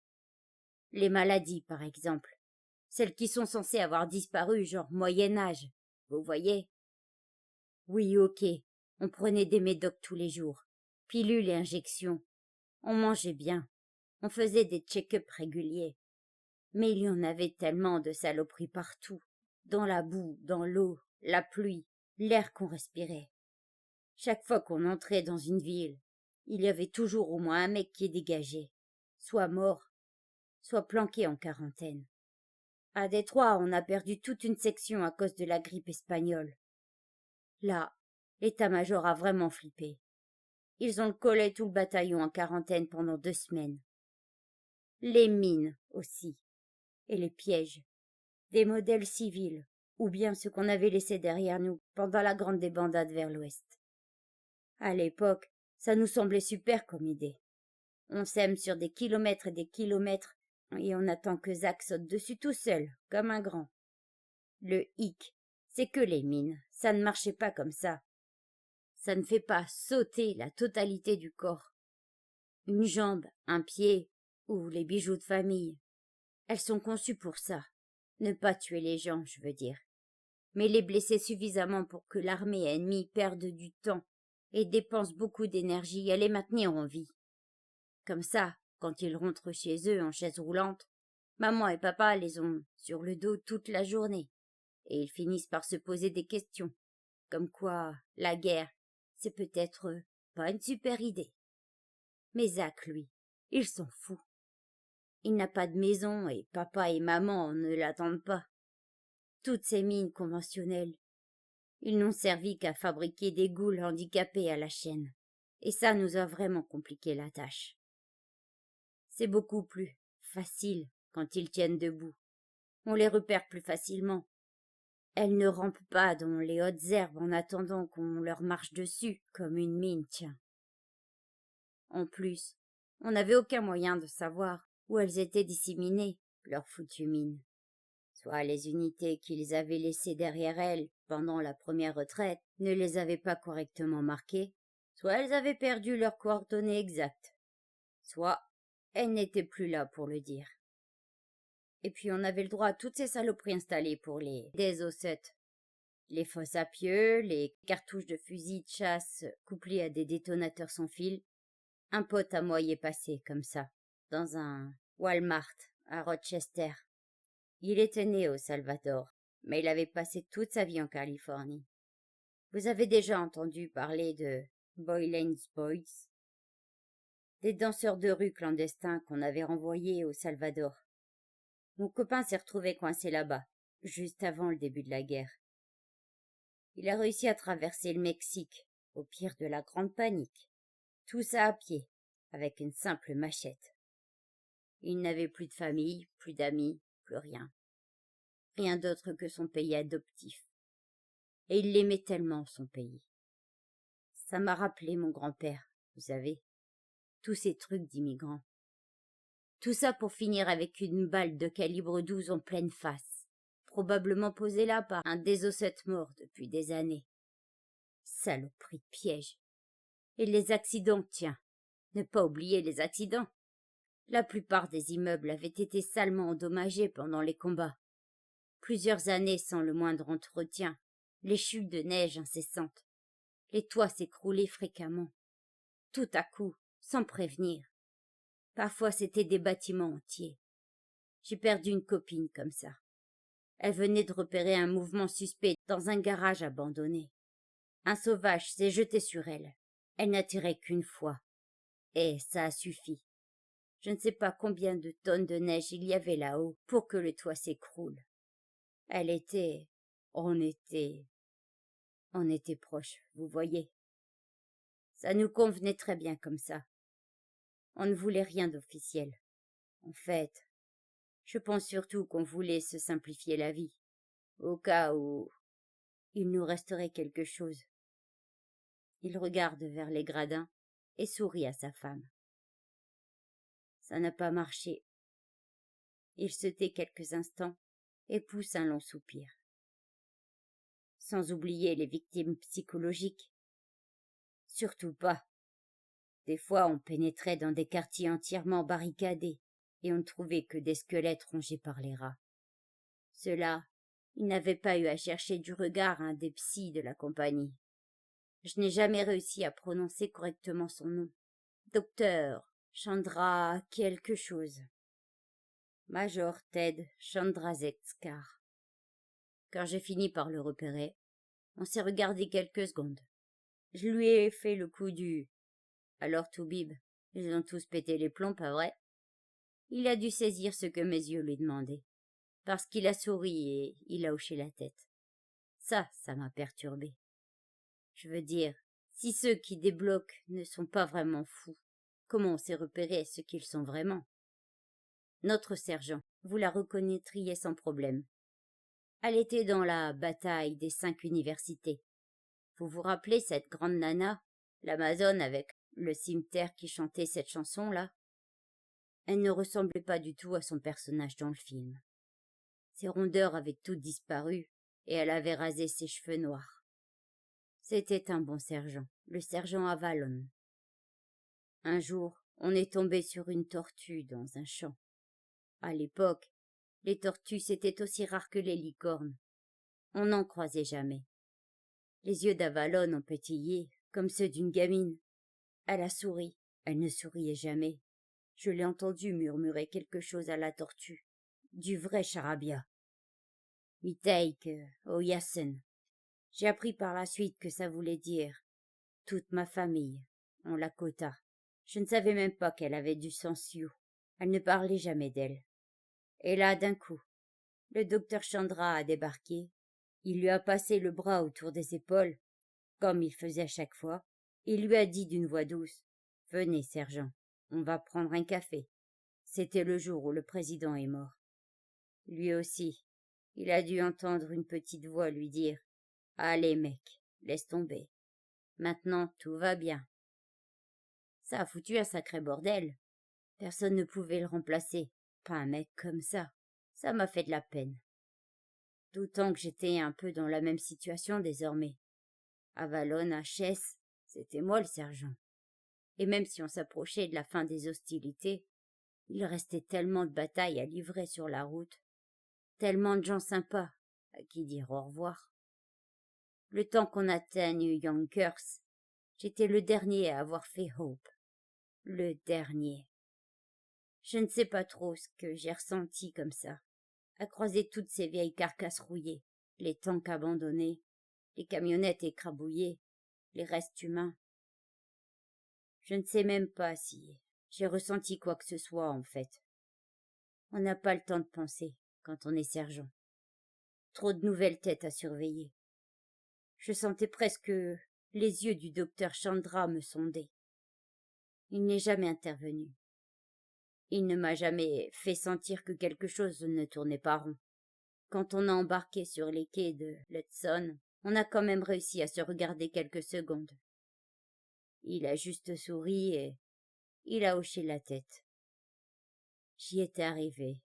Les maladies, par exemple. Celles qui sont censées avoir disparu, genre Moyen-Âge. Vous voyez? Oui, ok. On prenait des médocs tous les jours. Pilules et injections. On mangeait bien. On faisait des check-ups réguliers. Mais il y en avait tellement de saloperies partout. Dans la boue, dans l'eau, la pluie, l'air qu'on respirait. Chaque fois qu'on entrait dans une ville, il y avait toujours au moins un mec qui dégageait, soit mort, soit planqué en quarantaine. À Détroit, on a perdu toute une section à cause de la grippe espagnole. Là, l'état-major a vraiment flippé. Ils ont collé tout le bataillon en quarantaine pendant 2 semaines. Les mines aussi. Et les pièges. Des modèles civils, ou bien ceux qu'on avait laissés derrière nous pendant la grande débandade vers l'ouest. À l'époque, ça nous semblait super comme idée. On sème sur des kilomètres et des kilomètres, et on attend que Zach saute dessus tout seul, comme un grand. Le hic, c'est que les mines, ça ne marchait pas comme ça. Ça ne fait pas sauter la totalité du corps. Une jambe, un pied, ou les bijoux de famille. Elles sont conçues pour ça. Ne pas tuer les gens, je veux dire. Mais les blesser suffisamment pour que l'armée ennemie perde du temps et dépense beaucoup d'énergie à les maintenir en vie. Comme ça, quand ils rentrent chez eux en chaise roulante, maman et papa les ont sur le dos toute la journée. Et ils finissent par se poser des questions. Comme quoi, la guerre, c'est peut-être pas une super idée. Mais Zach, lui, il s'en fout. Il n'a pas de maison et papa et maman ne l'attendent pas. Toutes ces mines conventionnelles, ils n'ont servi qu'à fabriquer des ghouls handicapés à la chaîne. Et ça nous a vraiment compliqué la tâche. C'est beaucoup plus facile quand ils tiennent debout. On les repère plus facilement. Elles ne rampent pas dans les hautes herbes en attendant qu'on leur marche dessus, comme une mine, tiens. En plus, on n'avait aucun moyen de savoir où elles étaient disséminées, leurs foutues mines. Soit les unités qu'ils avaient laissées derrière elles pendant la première retraite ne les avaient pas correctement marquées, soit elles avaient perdu leurs coordonnées exactes, soit elles n'étaient plus là pour le dire. Et puis on avait le droit à toutes ces saloperies installées pour les désossettes. Les fosses à pieux, les cartouches de fusil de chasse couplées à des détonateurs sans fil. Un pote à moi y est passé comme ça, dans un Walmart à Rochester. Il était né au Salvador, mais il avait passé toute sa vie en Californie. Vous avez déjà entendu parler de Boylan's Boys? Des danseurs de rue clandestins qu'on avait renvoyés au Salvador. Mon copain s'est retrouvé coincé là-bas, juste avant le début de la guerre. Il a réussi à traverser le Mexique, au pire de la grande panique. Tout ça à pied, avec une simple machette. Il n'avait plus de famille, plus d'amis, plus rien. Rien d'autre que son pays adoptif. Et il l'aimait tellement, son pays. Ça m'a rappelé mon grand-père, vous savez. Tous ces trucs d'immigrants. Tout ça pour finir avec une balle de calibre 12 en pleine face, probablement posée là par un désossette mort depuis des années. Saloperie de piège. Et les accidents, tiens. Ne pas oublier les accidents. La plupart des immeubles avaient été salement endommagés pendant les combats. Plusieurs années sans le moindre entretien, les chutes de neige incessantes. Les toits s'écroulaient fréquemment. Tout à coup, sans prévenir. Parfois c'était des bâtiments entiers. J'ai perdu une copine comme ça. Elle venait de repérer un mouvement suspect dans un garage abandonné. Un sauvage s'est jeté sur elle. Elle n'a tiré qu'une fois. Et ça a suffi. Je ne sais pas combien de tonnes de neige il y avait là-haut pour que le toit s'écroule. Elle était... On était proches, vous voyez. Ça nous convenait très bien comme ça. On ne voulait rien d'officiel. En fait, je pense surtout qu'on voulait se simplifier la vie, au cas où il nous resterait quelque chose. Il regarde vers les gradins et sourit à sa femme. Ça n'a pas marché. Il se tait quelques instants et pousse un long soupir. Sans oublier les victimes psychologiques. Surtout pas. Des fois, on pénétrait dans des quartiers entièrement barricadés et on ne trouvait que des squelettes rongés par les rats. Ceux-là, il n'avait pas eu à chercher du regard un des psys de la compagnie. Je n'ai jamais réussi à prononcer correctement son nom. Docteur Chandra quelque chose. Major Ted Chandrasekhar. Quand j'ai fini par le repérer, on s'est regardé quelques secondes. Je lui ai fait le coup du « Alors Toubib, ils ont tous pété les plombs, pas vrai ?» Il a dû saisir ce que mes yeux lui demandaient, parce qu'il a souri et il a hoché la tête. Ça m'a perturbé. Je veux dire, si ceux qui débloquent ne sont pas vraiment fous, comment on sait repérer ce qu'ils sont vraiment? Notre sergent, vous la reconnaîtriez sans problème. Elle était dans la bataille des 5 universités. Vous vous rappelez cette grande nana, l'Amazone avec le cimeterre qui chantait cette chanson-là? Elle ne ressemblait pas du tout à son personnage dans le film. Ses rondeurs avaient toutes disparu et elle avait rasé ses cheveux noirs. C'était un bon sergent, le sergent Avalon. Un jour, on est tombé sur une tortue dans un champ. À l'époque, les tortues c'était aussi rare que les licornes. On n'en croisait jamais. Les yeux d'Avalon ont pétillé, comme ceux d'une gamine. Elle a souri. Elle ne souriait jamais. Je l'ai entendu murmurer quelque chose à la tortue. Du vrai charabia. Miteik, Oyasen. J'ai appris par la suite que ça voulait dire toute ma famille, on la quota. Je ne savais même pas qu'elle avait du sang sioux. Elle ne parlait jamais d'elle. Et là, d'un coup, le docteur Chandra a débarqué. Il lui a passé le bras autour des épaules, comme il faisait à chaque fois. Il lui a dit d'une voix douce « Venez, sergent, on va prendre un café. » C'était le jour où le président est mort. Lui aussi, Il a dû entendre une petite voix lui dire « Allez, mec, laisse tomber. Maintenant, tout va bien. » Ça a foutu un sacré bordel. Personne ne pouvait le remplacer. Pas un mec comme ça. Ça m'a fait de la peine. D'autant que j'étais un peu dans la même situation désormais. À Valognes, à Chess, c'était moi le sergent. Et même si on s'approchait de la fin des hostilités, il restait tellement de batailles à livrer sur la route, tellement de gens sympas à qui dire au revoir. Le temps qu'on atteigne Yonkers, j'étais le dernier à avoir fait Hope. Le dernier. Je ne sais pas trop ce que j'ai ressenti comme ça, à croiser toutes ces vieilles carcasses rouillées, les tanks abandonnés, les camionnettes écrabouillées, les restes humains. Je ne sais même pas si j'ai ressenti quoi que ce soit, en fait. On n'a pas le temps de penser quand on est sergent. Trop de nouvelles têtes à surveiller. Je sentais presque les yeux du docteur Chandra me sonder. Il n'est jamais intervenu. Il ne m'a jamais fait sentir que quelque chose ne tournait pas rond. Quand on a embarqué sur les quais de l'Hudson, on a quand même réussi à se regarder quelques secondes. Il a juste souri et il a hoché la tête. J'y étais arrivé,